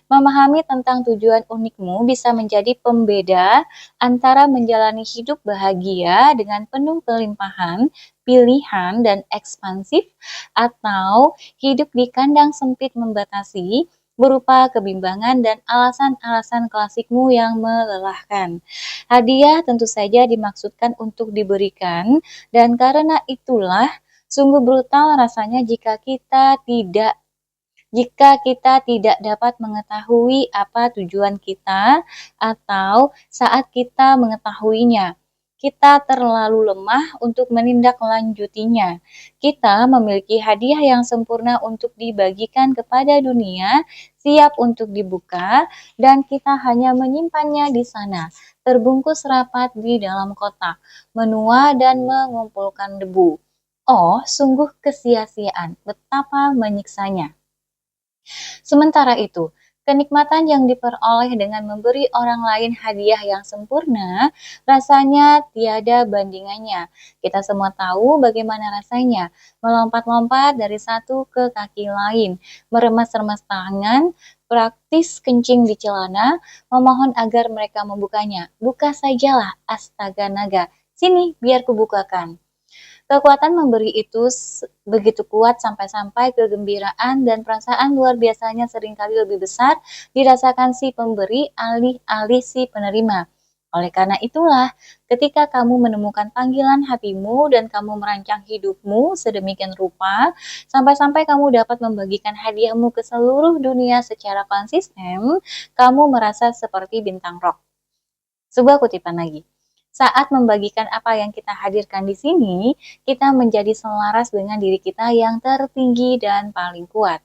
Memahami tentang tujuan unikmu bisa menjadi pembeda antara menjalani hidup bahagia dengan penuh kelimpahan, pilihan, dan ekspansif, atau hidup di kandang sempit membatasi, berupa kebimbangan dan alasan-alasan klasikmu yang melelahkan. Hadiah tentu saja dimaksudkan untuk diberikan, dan karena itulah sungguh brutal rasanya jika kita tidak dapat mengetahui apa tujuan kita, atau saat kita mengetahuinya, kita terlalu lemah untuk menindaklanjutinya. Kita memiliki hadiah yang sempurna untuk dibagikan kepada dunia, siap untuk dibuka, dan kita hanya menyimpannya di sana, terbungkus rapat di dalam kotak, menua dan mengumpulkan debu. Oh, sungguh kesia-siaan, betapa menyiksanya. Sementara itu, kenikmatan yang diperoleh dengan memberi orang lain hadiah yang sempurna, rasanya tiada bandingannya. Kita semua tahu bagaimana rasanya melompat-lompat dari satu ke kaki lain, meremas-remas tangan, praktis kencing di celana, memohon agar mereka membukanya. Buka sajalah, astaga naga. Sini, biar kubukakan. Kekuatan memberi itu begitu kuat sampai-sampai kegembiraan dan perasaan luar biasanya seringkali lebih besar dirasakan si pemberi alih-alih si penerima. Oleh karena itulah, ketika kamu menemukan panggilan hatimu dan kamu merancang hidupmu sedemikian rupa, sampai-sampai kamu dapat membagikan hadiahmu ke seluruh dunia secara konsisten, kamu merasa seperti bintang rock. Sebuah kutipan lagi. Saat membagikan apa yang kita hadirkan di sini, kita menjadi selaras dengan diri kita yang tertinggi dan paling kuat.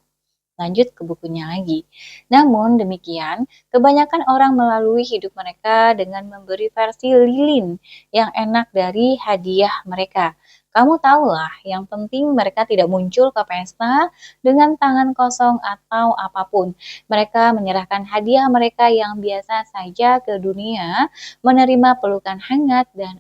Lanjut ke bukunya lagi. Namun demikian, kebanyakan orang melalui hidup mereka dengan memberi versi lilin yang enak dari hadiah mereka. Kamu tahulah, yang penting mereka tidak muncul ke pesta dengan tangan kosong atau apapun. Mereka menyerahkan hadiah mereka yang biasa saja ke dunia, menerima pelukan hangat dan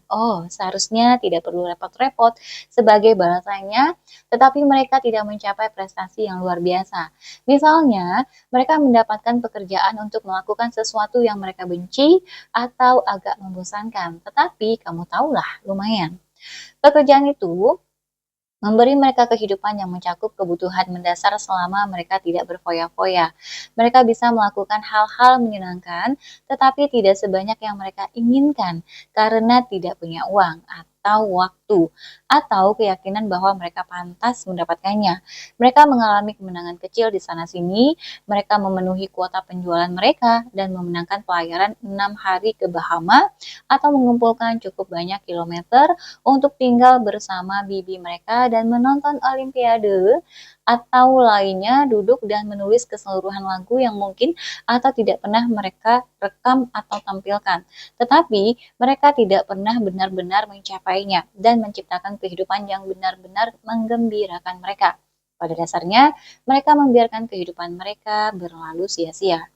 seharusnya tidak perlu repot-repot sebagai balasannya, tetapi mereka tidak mencapai prestasi yang luar biasa. Misalnya, mereka mendapatkan pekerjaan untuk melakukan sesuatu yang mereka benci atau agak membosankan, tetapi kamu tahulah, lumayan. Pekerjaan itu memberi mereka kehidupan yang mencakup kebutuhan mendasar selama mereka tidak berfoya-foya. Mereka bisa melakukan hal-hal menyenangkan, tetapi tidak sebanyak yang mereka inginkan karena tidak punya uang atau waktu, atau keyakinan bahwa mereka pantas mendapatkannya. Mereka mengalami kemenangan kecil di sana-sini, mereka memenuhi kuota penjualan mereka dan memenangkan pelayaran 6 hari ke Bahama atau mengumpulkan cukup banyak kilometer untuk tinggal bersama bibi mereka dan menonton Olimpiade, atau lainnya duduk dan menulis keseluruhan lagu yang mungkin atau tidak pernah mereka rekam atau tampilkan. Tetapi mereka tidak pernah benar-benar mencapainya dan menciptakan kehidupan yang benar-benar menggembirakan mereka. Pada dasarnya, mereka membiarkan kehidupan mereka berlalu sia-sia.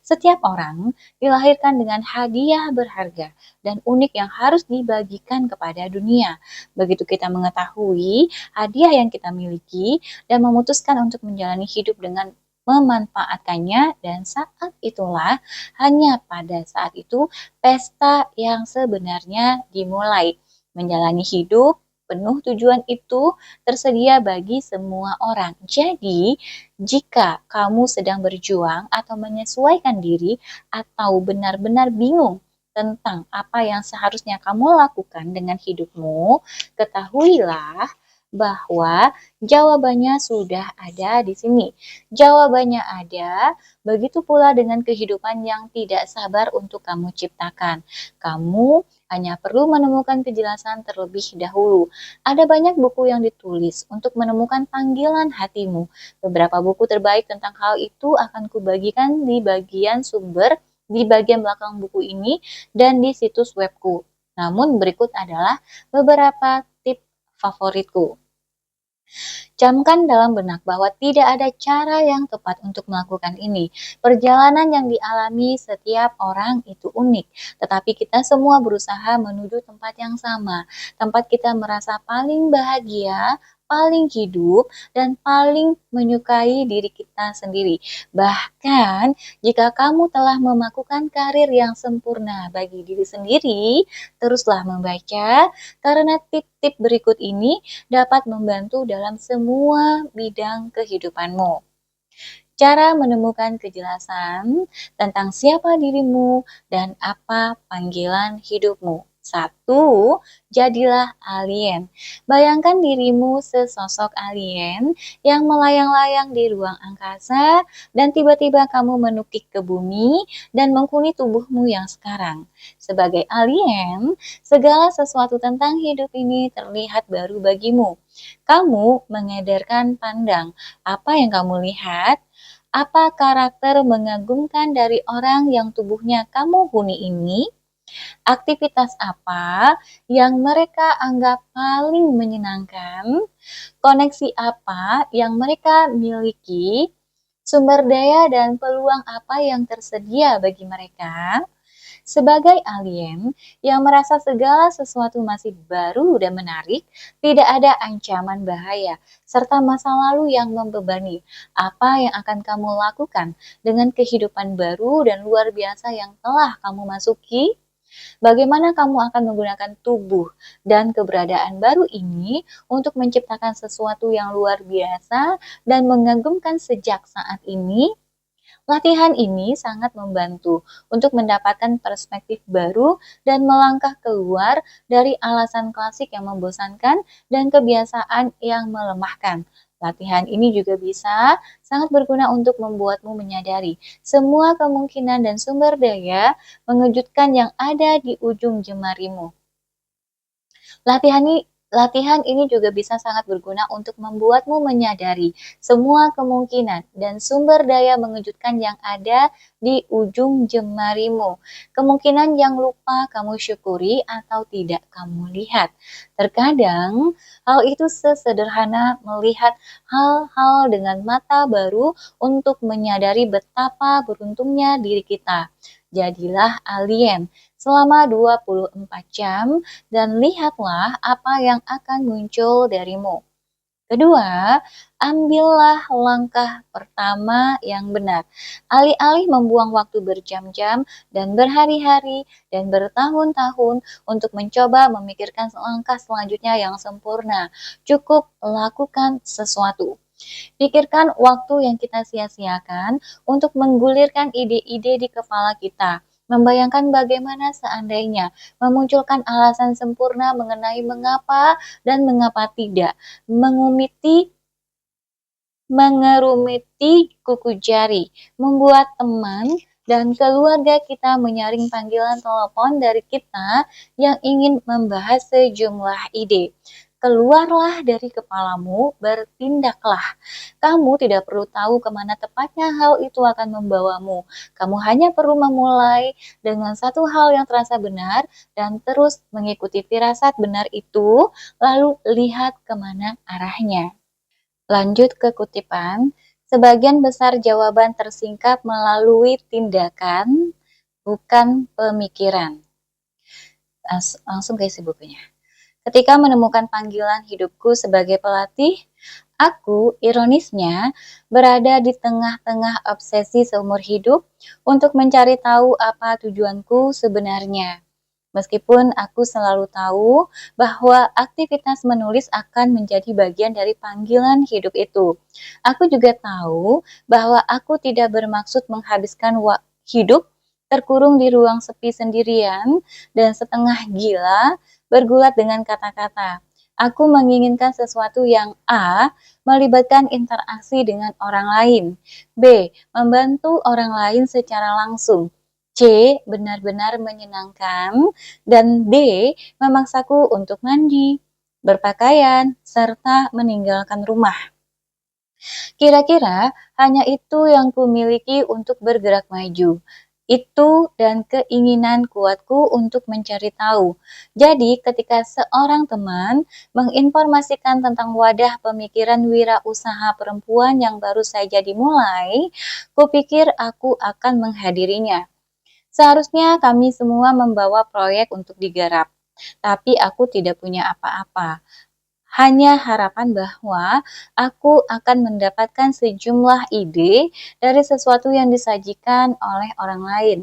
Setiap orang dilahirkan dengan hadiah berharga dan unik yang harus dibagikan kepada dunia. Begitu kita mengetahui hadiah yang kita miliki dan memutuskan untuk menjalani hidup dengan memanfaatkannya, dan saat itulah, hanya pada saat itu, pesta yang sebenarnya dimulai. Menjalani hidup penuh tujuan itu tersedia bagi semua orang. Jadi, jika kamu sedang berjuang atau menyesuaikan diri atau benar-benar bingung tentang apa yang seharusnya kamu lakukan dengan hidupmu, ketahuilah bahwa jawabannya sudah ada di sini. Jawabannya ada, begitu pula dengan kehidupan yang tidak sabar untuk kamu ciptakan. Kamu hanya perlu menemukan kejelasan terlebih dahulu. Ada banyak buku yang ditulis untuk menemukan panggilan hatimu. Beberapa buku terbaik tentang hal itu akan kubagikan di bagian sumber di bagian belakang buku ini dan di situs webku. Namun berikut adalah beberapa tips favoritku. Camkan dalam benak bahwa tidak ada cara yang tepat untuk melakukan ini. Perjalanan yang dialami setiap orang itu unik, tetapi kita semua berusaha menuju tempat yang sama. Tempat kita merasa paling bahagia, paling hidup, dan paling menyukai diri kita sendiri. Bahkan, jika kamu telah melakukan karir yang sempurna bagi diri sendiri, teruslah membaca, karena tip-tip berikut ini dapat membantu dalam semua bidang kehidupanmu. Cara menemukan kejelasan tentang siapa dirimu dan apa panggilan hidupmu. 1. Jadilah alien. Bayangkan dirimu sesosok alien yang melayang-layang di ruang angkasa dan tiba-tiba kamu menukik ke bumi dan menghuni tubuhmu yang sekarang. Sebagai alien, segala sesuatu tentang hidup ini terlihat baru bagimu. Kamu mengedarkan pandang. Apa yang kamu lihat? Apa karakter mengagumkan dari orang yang tubuhnya kamu huni ini? Aktivitas apa yang mereka anggap paling menyenangkan? Koneksi apa yang mereka miliki? Sumber daya dan peluang apa yang tersedia bagi mereka? Sebagai alien yang merasa segala sesuatu masih baru dan menarik, tidak ada ancaman bahaya, serta masa lalu yang membebani. Apa yang akan kamu lakukan dengan kehidupan baru dan luar biasa yang telah kamu masuki? Bagaimana kamu akan menggunakan tubuh dan keberadaan baru ini untuk menciptakan sesuatu yang luar biasa dan mengagumkan sejak saat ini? Latihan ini sangat membantu untuk mendapatkan perspektif baru dan melangkah keluar dari alasan klasik yang membosankan dan kebiasaan yang melemahkan. Latihan ini juga bisa sangat berguna untuk membuatmu menyadari semua kemungkinan dan sumber daya mengejutkan yang ada di ujung jemarimu. Latihan ini juga bisa sangat berguna untuk membuatmu menyadari semua kemungkinan dan sumber daya mengejutkan yang ada di ujung jemarimu. Kemungkinan yang lupa kamu syukuri atau tidak kamu lihat. Terkadang hal itu sesederhana melihat hal-hal dengan mata baru untuk menyadari betapa beruntungnya diri kita. Jadilah alien selama 24 jam dan lihatlah apa yang akan muncul darimu. Kedua, ambillah langkah pertama yang benar. Alih-alih membuang waktu berjam-jam dan berhari-hari dan bertahun-tahun untuk mencoba memikirkan langkah selanjutnya yang sempurna, cukup lakukan sesuatu. Pikirkan waktu yang kita sia-siakan untuk menggulirkan ide-ide di kepala kita. Membayangkan bagaimana seandainya memunculkan alasan sempurna mengenai mengapa dan mengapa tidak. Mengerumiti kuku jari, membuat teman dan keluarga kita menyaring panggilan telepon dari kita yang ingin membahas sejumlah ide. Keluarlah dari kepalamu, bertindaklah. Kamu tidak perlu tahu kemana tepatnya hal itu akan membawamu. Kamu hanya perlu memulai dengan satu hal yang terasa benar dan terus mengikuti firasat benar itu, lalu lihat kemana arahnya. Lanjut ke kutipan, sebagian besar jawaban tersingkap melalui tindakan, bukan pemikiran. Langsung ke isi bukunya. Ketika menemukan panggilan hidupku sebagai pelatih, aku, ironisnya, berada di tengah-tengah obsesi seumur hidup untuk mencari tahu apa tujuanku sebenarnya. Meskipun aku selalu tahu bahwa aktivitas menulis akan menjadi bagian dari panggilan hidup itu. Aku juga tahu bahwa aku tidak bermaksud menghabiskan hidup terkurung di ruang sepi sendirian dan setengah gila bergulat dengan kata-kata. Aku menginginkan sesuatu yang A, melibatkan interaksi dengan orang lain, B, membantu orang lain secara langsung, C, benar-benar menyenangkan, dan D, memaksaku untuk mandi, berpakaian, serta meninggalkan rumah. Kira-kira hanya itu yang kumiliki untuk bergerak maju. Itu dan keinginan kuatku untuk mencari tahu. Jadi ketika seorang teman menginformasikan tentang wadah pemikiran wirausaha perempuan yang baru saja dimulai, kupikir aku akan menghadirinya. Seharusnya kami semua membawa proyek untuk digarap, tapi aku tidak punya apa-apa. Hanya harapan bahwa aku akan mendapatkan sejumlah ide dari sesuatu yang disajikan oleh orang lain.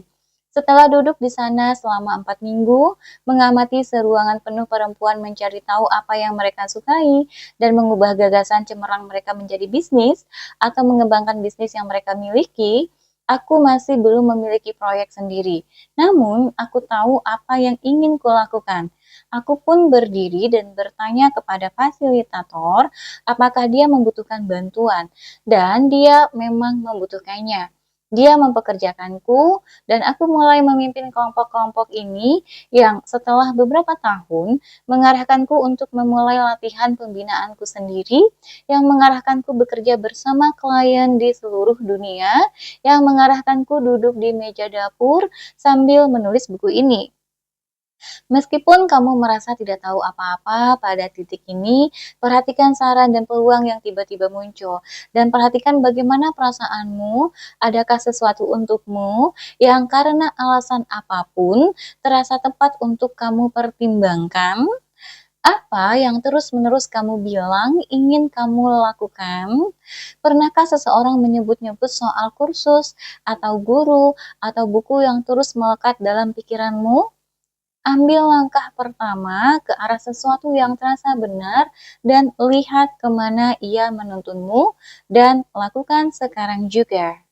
Setelah duduk di sana selama 4 minggu, mengamati seruangan penuh perempuan mencari tahu apa yang mereka sukai dan mengubah gagasan cemerlang mereka menjadi bisnis atau mengembangkan bisnis yang mereka miliki, aku masih belum memiliki proyek sendiri. Namun, aku tahu apa yang ingin kulakukan. Aku pun berdiri dan bertanya kepada fasilitator apakah dia membutuhkan bantuan, dan dia memang membutuhkannya. Dia mempekerjakanku, dan aku mulai memimpin kelompok-kelompok ini yang setelah beberapa tahun mengarahkanku untuk memulai latihan pembinaanku sendiri, yang mengarahkanku bekerja bersama klien di seluruh dunia, yang mengarahkanku duduk di meja dapur sambil menulis buku ini. Meskipun kamu merasa tidak tahu apa-apa pada titik ini, perhatikan saran dan peluang yang tiba-tiba muncul. Dan perhatikan bagaimana perasaanmu, adakah sesuatu untukmu yang karena alasan apapun terasa tepat untuk kamu pertimbangkan? Apa yang terus-menerus kamu bilang ingin kamu lakukan? Pernahkah seseorang menyebut-nyebut soal kursus, atau guru, atau buku yang terus melekat dalam pikiranmu? Ambil langkah pertama ke arah sesuatu yang terasa benar dan lihat kemana ia menuntunmu dan lakukan sekarang juga.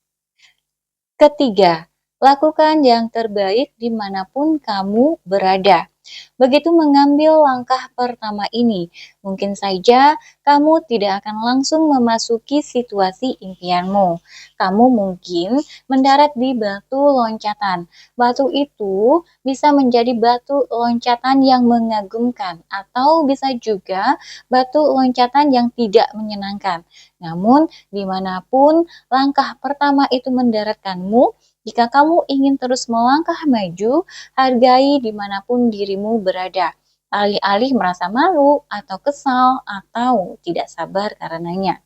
Ketiga, lakukan yang terbaik dimanapun kamu berada. Begitu mengambil langkah pertama ini, mungkin saja kamu tidak akan langsung memasuki situasi impianmu. Kamu mungkin mendarat di batu loncatan. Batu itu bisa menjadi batu loncatan yang mengagumkan, atau bisa juga batu loncatan yang tidak menyenangkan. Namun, dimanapun langkah pertama itu mendaratkanmu, jika kamu ingin terus melangkah maju, hargai dimanapun dirimu berada, alih-alih merasa malu atau kesal atau tidak sabar karenanya.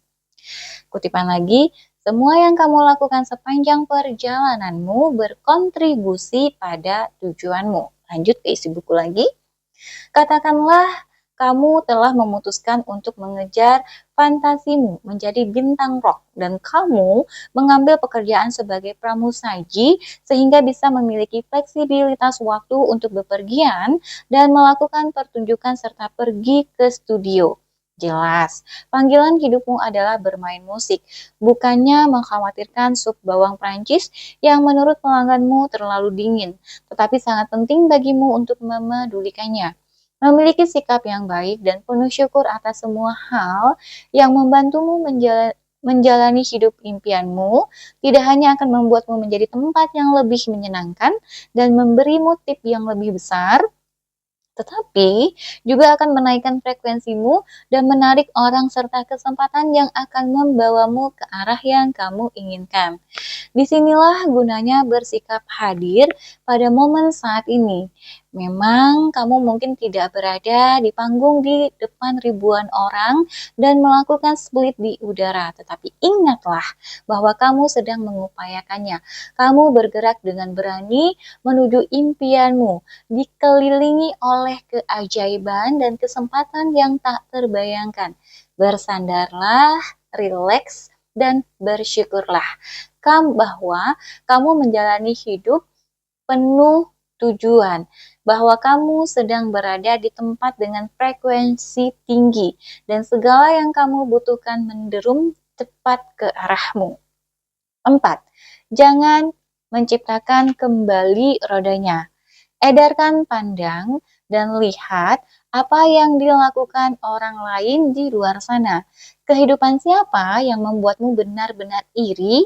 Kutipan lagi, semua yang kamu lakukan sepanjang perjalananmu berkontribusi pada tujuanmu. Lanjut ke isi buku lagi. Katakanlah kamu telah memutuskan untuk mengejar fantasimu menjadi bintang rock dan kamu mengambil pekerjaan sebagai pramusaji sehingga bisa memiliki fleksibilitas waktu untuk bepergian dan melakukan pertunjukan serta pergi ke studio. Jelas, panggilan hidupmu adalah bermain musik, bukannya mengkhawatirkan sup bawang Prancis yang menurut pelangganmu terlalu dingin, tetapi sangat penting bagimu untuk memedulikannya. Memiliki sikap yang baik dan penuh syukur atas semua hal yang membantumu menjalani hidup impianmu tidak hanya akan membuatmu menjadi tempat yang lebih menyenangkan dan memberimu tip yang lebih besar, tetapi juga akan menaikkan frekuensimu dan menarik orang serta kesempatan yang akan membawamu ke arah yang kamu inginkan. Disinilah gunanya bersikap hadir pada momen saat ini. Memang kamu mungkin tidak berada di panggung di depan ribuan orang dan melakukan split di udara, tetapi ingatlah bahwa kamu sedang mengupayakannya. Kamu bergerak dengan berani menuju impianmu, dikelilingi oleh keajaiban dan kesempatan yang tak terbayangkan. Bersandarlah, rileks, dan bersyukurlah bahwa kamu menjalani hidup penuh tujuan, bahwa kamu sedang berada di tempat dengan frekuensi tinggi, dan segala yang kamu butuhkan menderum tepat ke arahmu. 4. Jangan menciptakan kembali rodanya. Edarkan pandang dan lihat apa yang dilakukan orang lain di luar sana. Kehidupan siapa yang membuatmu benar-benar iri?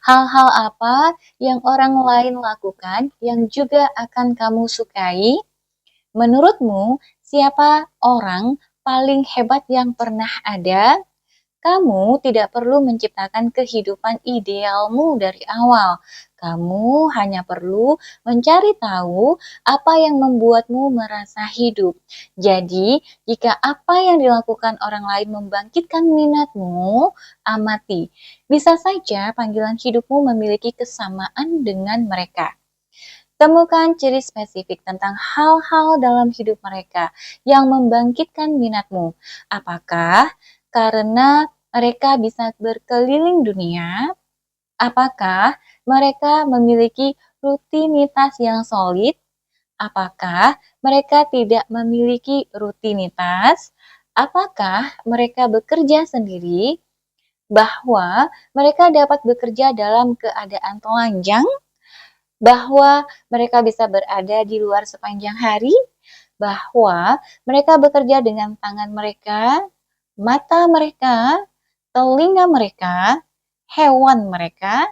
Hal-hal apa yang orang lain lakukan yang juga akan kamu sukai? Menurutmu, siapa orang paling hebat yang pernah ada? Kamu tidak perlu menciptakan kehidupan idealmu dari awal. Kamu hanya perlu mencari tahu apa yang membuatmu merasa hidup. Jadi, jika apa yang dilakukan orang lain membangkitkan minatmu, amati. Bisa saja panggilan hidupmu memiliki kesamaan dengan mereka. Temukan ciri spesifik tentang hal-hal dalam hidup mereka yang membangkitkan minatmu. Apakah karena mereka bisa berkeliling dunia? Apakah mereka memiliki rutinitas yang solid? Apakah mereka tidak memiliki rutinitas? Apakah mereka bekerja sendiri? Bahwa mereka dapat bekerja dalam keadaan telanjang? Bahwa mereka bisa berada di luar sepanjang hari? Bahwa mereka bekerja dengan tangan mereka, mata mereka, telinga mereka, hewan mereka,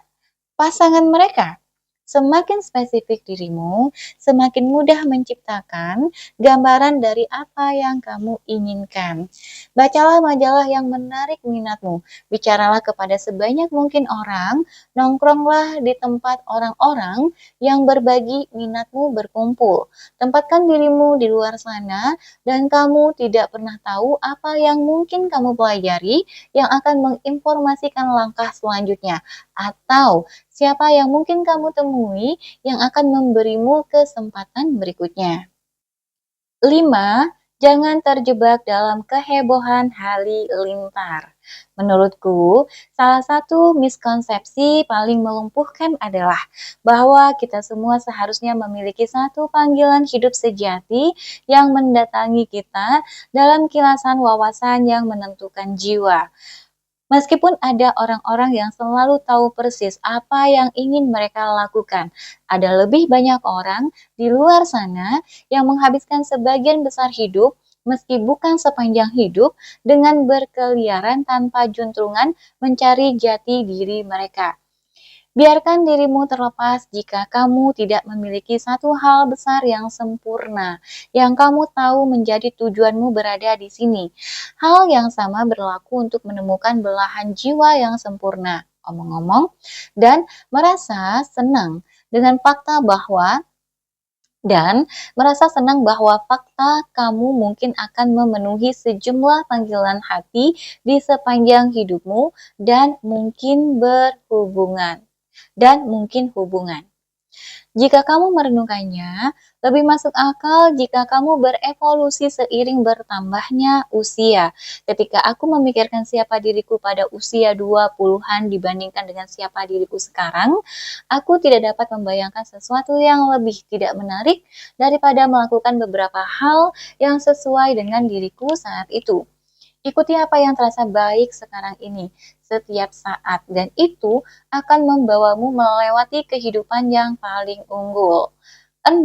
pasangan mereka. Semakin spesifik dirimu, semakin mudah menciptakan gambaran dari apa yang kamu inginkan. Bacalah majalah yang menarik minatmu. Bicaralah kepada sebanyak mungkin orang, nongkronglah di tempat orang-orang yang berbagi minatmu berkumpul. Tempatkan dirimu di luar sana dan kamu tidak pernah tahu apa yang mungkin kamu pelajari yang akan menginformasikan langkah selanjutnya atau siapa yang mungkin kamu temui yang akan memberimu kesempatan berikutnya. 5. Jangan terjebak dalam kehebohan halilintar. Menurutku, salah satu miskonsepsi paling melumpuhkan adalah bahwa kita semua seharusnya memiliki satu panggilan hidup sejati yang mendatangi kita dalam kilasan wawasan yang menentukan jiwa. Meskipun ada orang-orang yang selalu tahu persis apa yang ingin mereka lakukan, ada lebih banyak orang di luar sana yang menghabiskan sebagian besar hidup, meski bukan sepanjang hidup, dengan berkeliaran tanpa juntrungan mencari jati diri mereka. Biarkan dirimu terlepas jika kamu tidak memiliki satu hal besar yang sempurna, yang kamu tahu menjadi tujuanmu berada di sini. Hal yang sama berlaku untuk menemukan belahan jiwa yang sempurna. Omong-omong, dan merasa senang dengan fakta bahwa fakta kamu mungkin akan memenuhi sejumlah panggilan hati di sepanjang hidupmu dan mungkin hubungan. Jika kamu merenungkannya, lebih masuk akal jika kamu berevolusi seiring bertambahnya usia. Ketika aku memikirkan siapa diriku pada usia 20-an dibandingkan dengan siapa diriku sekarang, aku tidak dapat membayangkan sesuatu yang lebih tidak menarik daripada melakukan beberapa hal yang sesuai dengan diriku saat itu. Ikuti apa yang terasa baik sekarang ini, setiap saat, dan itu akan membawamu melewati kehidupan yang paling unggul. 6.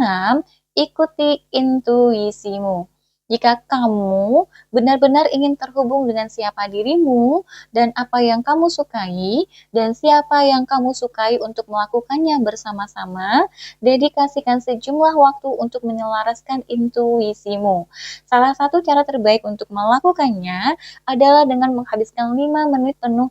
Ikuti intuisimu. Jika kamu benar-benar ingin terhubung dengan siapa dirimu dan apa yang kamu sukai dan siapa yang kamu sukai untuk melakukannya bersama-sama, dedikasikan sejumlah waktu untuk menyelaraskan intuisimu. Salah satu cara terbaik untuk melakukannya adalah dengan menghabiskan 5 menit penuh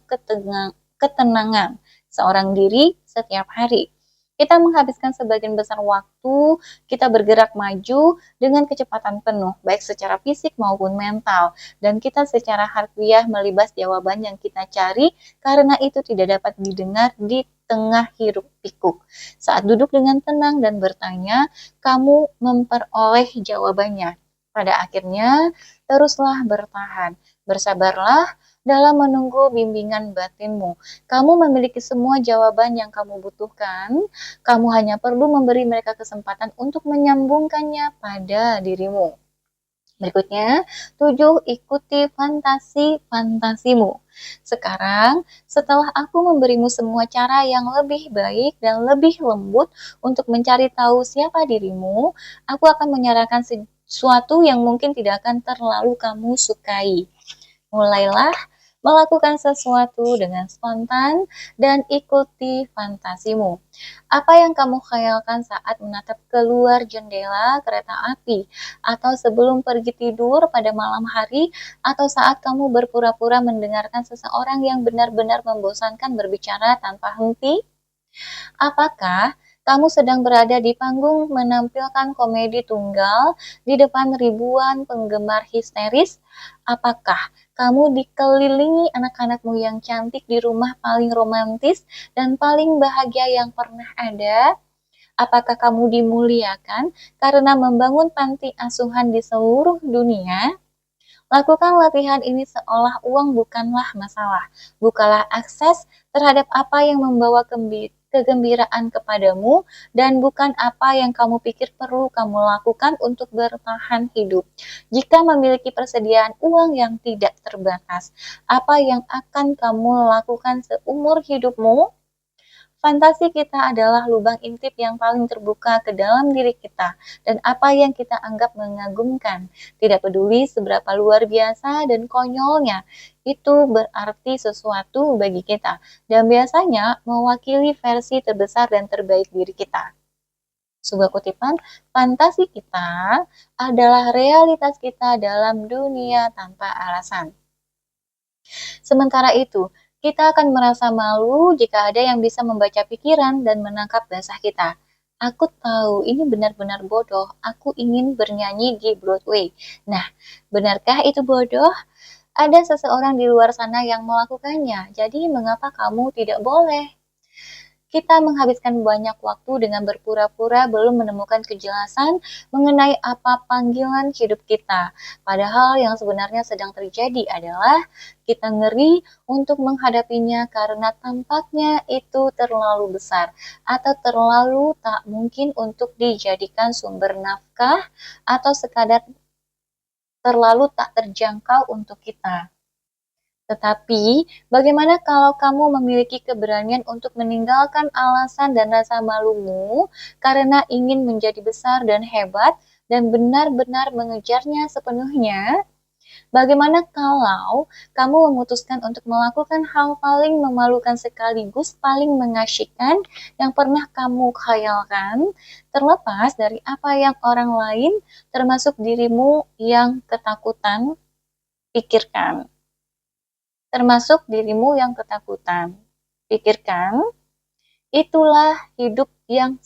ketenangan seorang diri setiap hari. Kita menghabiskan sebagian besar waktu kita bergerak maju dengan kecepatan penuh, baik secara fisik maupun mental, dan kita secara harfiah melibas jawaban yang kita cari karena itu tidak dapat didengar di tengah hiruk pikuk. Saat duduk dengan tenang dan bertanya, kamu memperoleh jawabannya. Pada akhirnya, teruslah bertahan, bersabarlah dalam menunggu bimbingan batinmu. Kamu memiliki semua jawaban yang kamu butuhkan. Kamu hanya perlu memberi mereka kesempatan untuk menyambungkannya pada dirimu. Berikutnya, 7. Ikuti fantasi-fantasimu. Sekarang, setelah aku memberimu semua cara yang lebih baik dan lebih lembut untuk mencari tahu siapa dirimu, aku akan menyarankan sesuatu yang mungkin tidak akan terlalu kamu sukai. Mulailah melakukan sesuatu dengan spontan dan ikuti fantasimu. Apa yang kamu khayalkan saat menatap keluar jendela kereta api, atau sebelum pergi tidur pada malam hari, atau saat kamu berpura-pura mendengarkan seseorang yang benar-benar membosankan berbicara tanpa henti? Apakah kamu sedang berada di panggung menampilkan komedi tunggal di depan ribuan penggemar histeris? Apakah kamu dikelilingi anak-anakmu yang cantik di rumah paling romantis dan paling bahagia yang pernah ada? Apakah kamu dimuliakan karena membangun panti asuhan di seluruh dunia? Lakukan latihan ini seolah uang bukanlah masalah. Bukalah akses terhadap apa yang membawa kegembiraan kepadamu dan bukan apa yang kamu pikir perlu kamu lakukan untuk bertahan hidup. Jika memiliki persediaan uang yang tidak terbatas, apa yang akan kamu lakukan seumur hidupmu? Fantasi kita adalah lubang intip yang paling terbuka ke dalam diri kita dan apa yang kita anggap mengagumkan. Tidak peduli seberapa luar biasa dan konyolnya, itu berarti sesuatu bagi kita dan biasanya mewakili versi terbesar dan terbaik diri kita. Sebuah kutipan, fantasi kita adalah realitas kita dalam dunia tanpa alasan. Sementara itu, kita akan merasa malu jika ada yang bisa membaca pikiran dan menangkap basah kita. Aku tahu ini benar-benar bodoh. Aku ingin bernyanyi di Broadway. Nah, benarkah itu bodoh? Ada seseorang di luar sana yang melakukannya. Jadi, mengapa kamu tidak boleh? Kita menghabiskan banyak waktu dengan berpura-pura belum menemukan kejelasan mengenai apa panggilan hidup kita. Padahal yang sebenarnya sedang terjadi adalah kita ngeri untuk menghadapinya karena tampaknya itu terlalu besar atau terlalu tak mungkin untuk dijadikan sumber nafkah atau sekadar terlalu tak terjangkau untuk kita. Tetapi, bagaimana kalau kamu memiliki keberanian untuk meninggalkan alasan dan rasa malumu karena ingin menjadi besar dan hebat dan benar-benar mengejarnya sepenuhnya? Bagaimana kalau kamu memutuskan untuk melakukan hal paling memalukan sekaligus paling mengasyikkan yang pernah kamu khayalkan, terlepas dari apa yang orang lain, termasuk dirimu yang ketakutan, pikirkan? Termasuk dirimu yang ketakutan. Pikirkan, itulah hidup yang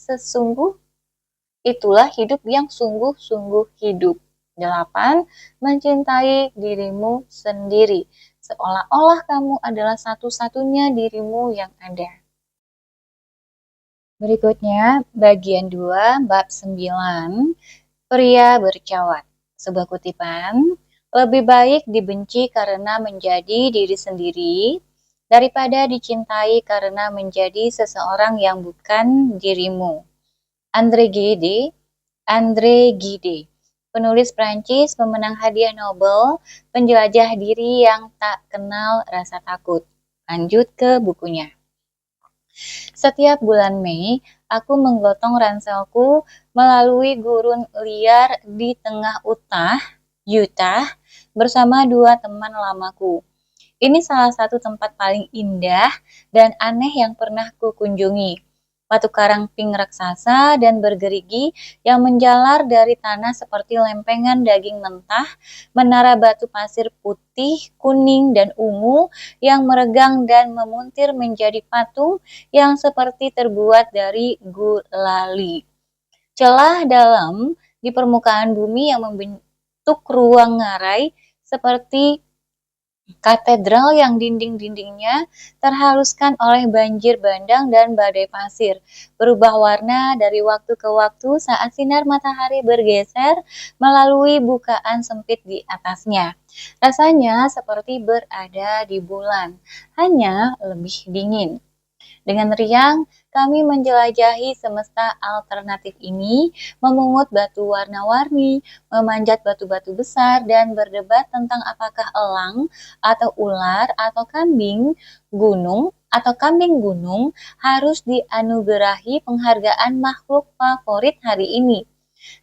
itulah hidup yang sungguh-sungguh hidup. 8. Mencintai dirimu sendiri, seolah-olah kamu adalah satu-satunya dirimu yang ada. Berikutnya, bagian 2, bab 9, pria bercawat. Sebuah kutipan, lebih baik dibenci karena menjadi diri sendiri daripada dicintai karena menjadi seseorang yang bukan dirimu. André Gide, penulis Prancis, pemenang hadiah Nobel, penjelajah diri yang tak kenal rasa takut. Lanjut ke bukunya. Setiap bulan Mei, aku menggotong ranselku melalui gurun liar di tengah Utah, bersama 2 teman lamaku. Ini salah satu tempat paling indah dan aneh yang pernah kukunjungi. Batu karang pink raksasa dan bergerigi yang menjalar dari tanah seperti lempengan daging mentah, menara batu pasir putih, kuning, dan ungu yang meregang dan memuntir menjadi patung yang seperti terbuat dari gulali. Celah dalam di permukaan bumi yang membentuk ruang ngarai seperti katedral yang dinding-dindingnya terhaluskan oleh banjir bandang dan badai pasir, berubah warna dari waktu ke waktu saat sinar matahari bergeser melalui bukaan sempit di atasnya. Rasanya seperti berada di bulan, hanya lebih dingin. Dengan riang, kami menjelajahi semesta alternatif ini, memungut batu warna-warni, memanjat batu-batu besar, dan berdebat tentang apakah elang atau ular atau kambing gunung harus dianugerahi penghargaan makhluk favorit hari ini.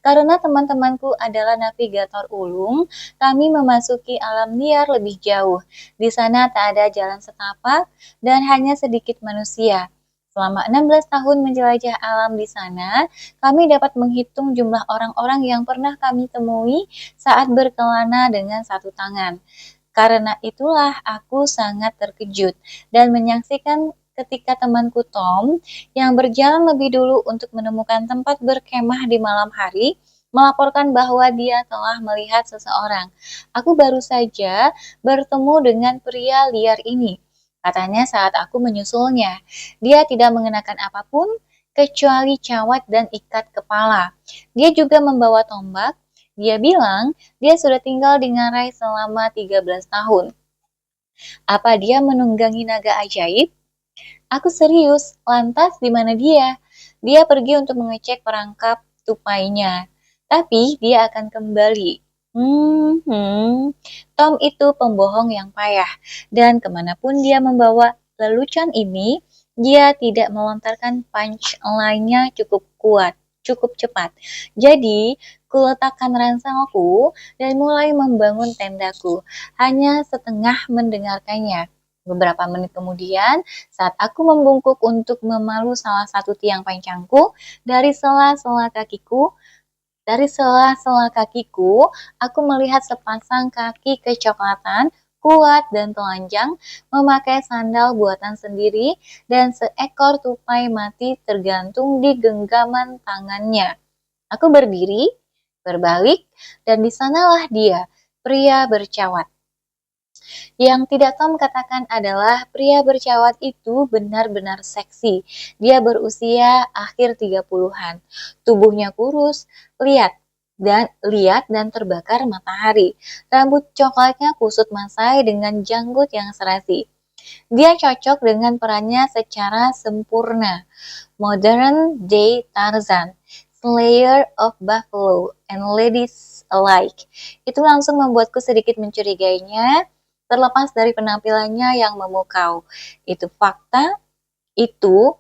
Karena teman-temanku adalah navigator ulung, kami memasuki alam liar lebih jauh. Di sana tak ada jalan setapak dan hanya sedikit manusia. Selama 16 tahun menjelajah alam di sana, kami dapat menghitung jumlah orang-orang yang pernah kami temui saat berkelana dengan satu tangan. Karena itulah aku sangat terkejut dan menyaksikan ketika temanku Tom, yang berjalan lebih dulu untuk menemukan tempat berkemah di malam hari, melaporkan bahwa dia telah melihat seseorang. Aku baru saja bertemu dengan pria liar ini, katanya saat aku menyusulnya. Dia tidak mengenakan apapun kecuali cawat dan ikat kepala. Dia juga membawa tombak. Dia bilang dia sudah tinggal di Ngarai selama 13 tahun. Apa dia menunggangi naga ajaib? Aku serius. Lantas di mana dia? Dia pergi untuk mengecek perangkap tupainya. Tapi dia akan kembali. Tom itu pembohong yang payah. Dan kemanapun dia membawa lelucon ini, dia tidak melontarkan punchline-nya cukup kuat, cukup cepat. Jadi, kuletakkan ranselku dan mulai membangun tendaku. Hanya setengah mendengarkannya. Beberapa menit kemudian, saat aku membungkuk untuk memalu salah satu tiang pancangku, dari sela-sela kakiku, aku melihat sepasang kaki kecoklatan, kuat dan telanjang, memakai sandal buatan sendiri, dan seekor tupai mati tergantung di genggaman tangannya. Aku berdiri, berbalik, dan di sanalah dia, pria bercawat. Yang tidak Tom katakan adalah pria bercawat itu benar-benar seksi. Dia berusia akhir 30-an. Tubuhnya kurus, liat dan terbakar matahari. Rambut coklatnya kusut masai dengan janggut yang serasi. Dia cocok dengan perannya secara sempurna. Modern day Tarzan, Slayer of Buffalo, and ladies alike. Itu langsung membuatku sedikit mencurigainya, terlepas dari penampilannya yang memukau. Itu fakta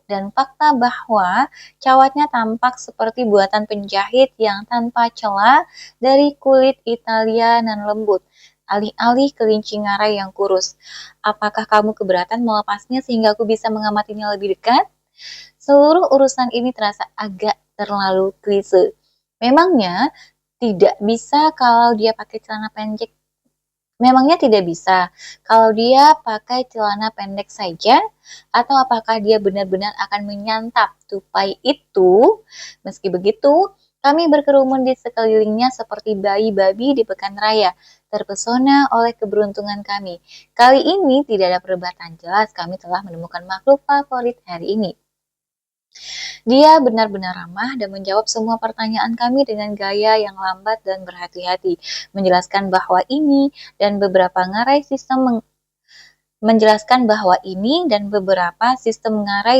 dan fakta bahwa cawatnya tampak seperti buatan penjahit yang tanpa celah dari kulit Italia nan lembut, alih-alih kelinci ngarai yang kurus. Apakah kamu keberatan melepasnya sehingga aku bisa mengamatinya lebih dekat? Seluruh urusan ini terasa agak terlalu klise. Memangnya tidak bisa kalau dia pakai celana pendek Memangnya tidak bisa kalau dia pakai celana pendek saja, atau apakah dia benar-benar akan menyantap tupai itu? Meski begitu, kami berkerumun di sekelilingnya seperti bayi babi di pekan raya, terpesona oleh keberuntungan kami. Kali ini tidak ada perdebatan, jelas kami telah menemukan makhluk favorit hari ini. Dia benar-benar ramah dan menjawab semua pertanyaan kami dengan gaya yang lambat dan berhati-hati, menjelaskan bahwa ini dan beberapa ngarai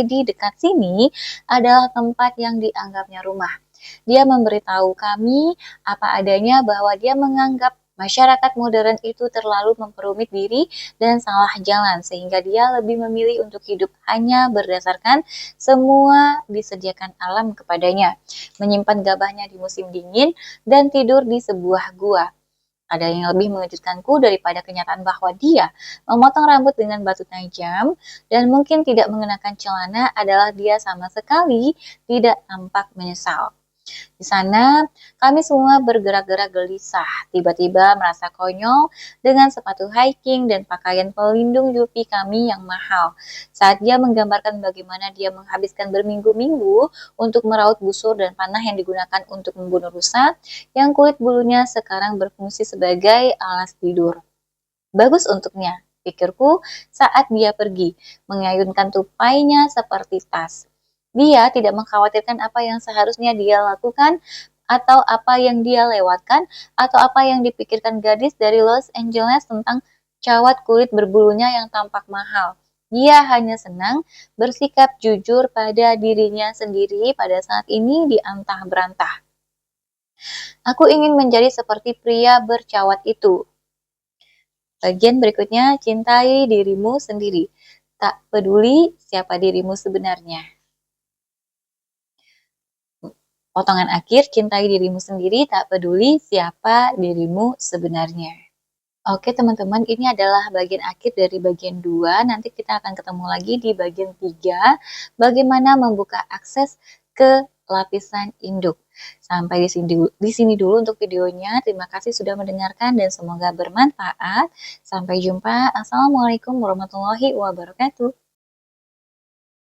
di dekat sini adalah tempat yang dianggapnya rumah. Dia memberitahu kami apa adanya bahwa dia menganggap masyarakat modern itu terlalu memperumit diri dan salah jalan, sehingga dia lebih memilih untuk hidup hanya berdasarkan semua disediakan alam kepadanya, menyimpan gabahnya di musim dingin, dan tidur di sebuah gua. Ada yang lebih mengejutkanku daripada kenyataan bahwa dia memotong rambut dengan batu tajam dan mungkin tidak mengenakan celana adalah dia sama sekali tidak tampak menyesal. Di sana, kami semua bergerak-gerak gelisah, tiba-tiba merasa konyol dengan sepatu hiking dan pakaian pelindung UV kami yang mahal. Saat dia menggambarkan bagaimana dia menghabiskan berminggu-minggu untuk meraut busur dan panah yang digunakan untuk membunuh rusa, yang kulit bulunya sekarang berfungsi sebagai alas tidur. Bagus untuknya, pikirku saat dia pergi, mengayunkan tupainya seperti tas. Dia tidak mengkhawatirkan apa yang seharusnya dia lakukan, atau apa yang dia lewatkan, atau apa yang dipikirkan gadis dari Los Angeles tentang cawat kulit berbulunya yang tampak mahal. Dia hanya senang bersikap jujur pada dirinya sendiri pada saat ini di antah berantah. Aku ingin menjadi seperti pria bercawat itu. Bagian berikutnya, cintai dirimu sendiri. Tak peduli siapa dirimu sebenarnya. Potongan akhir, cintai dirimu sendiri, tak peduli siapa dirimu sebenarnya. Oke teman-teman, ini adalah bagian akhir dari bagian 2. Nanti kita akan ketemu lagi di bagian 3. Bagaimana membuka akses ke lapisan induk. Sampai di sini dulu untuk videonya. Terima kasih sudah mendengarkan dan semoga bermanfaat. Sampai jumpa. Assalamualaikum warahmatullahi wabarakatuh.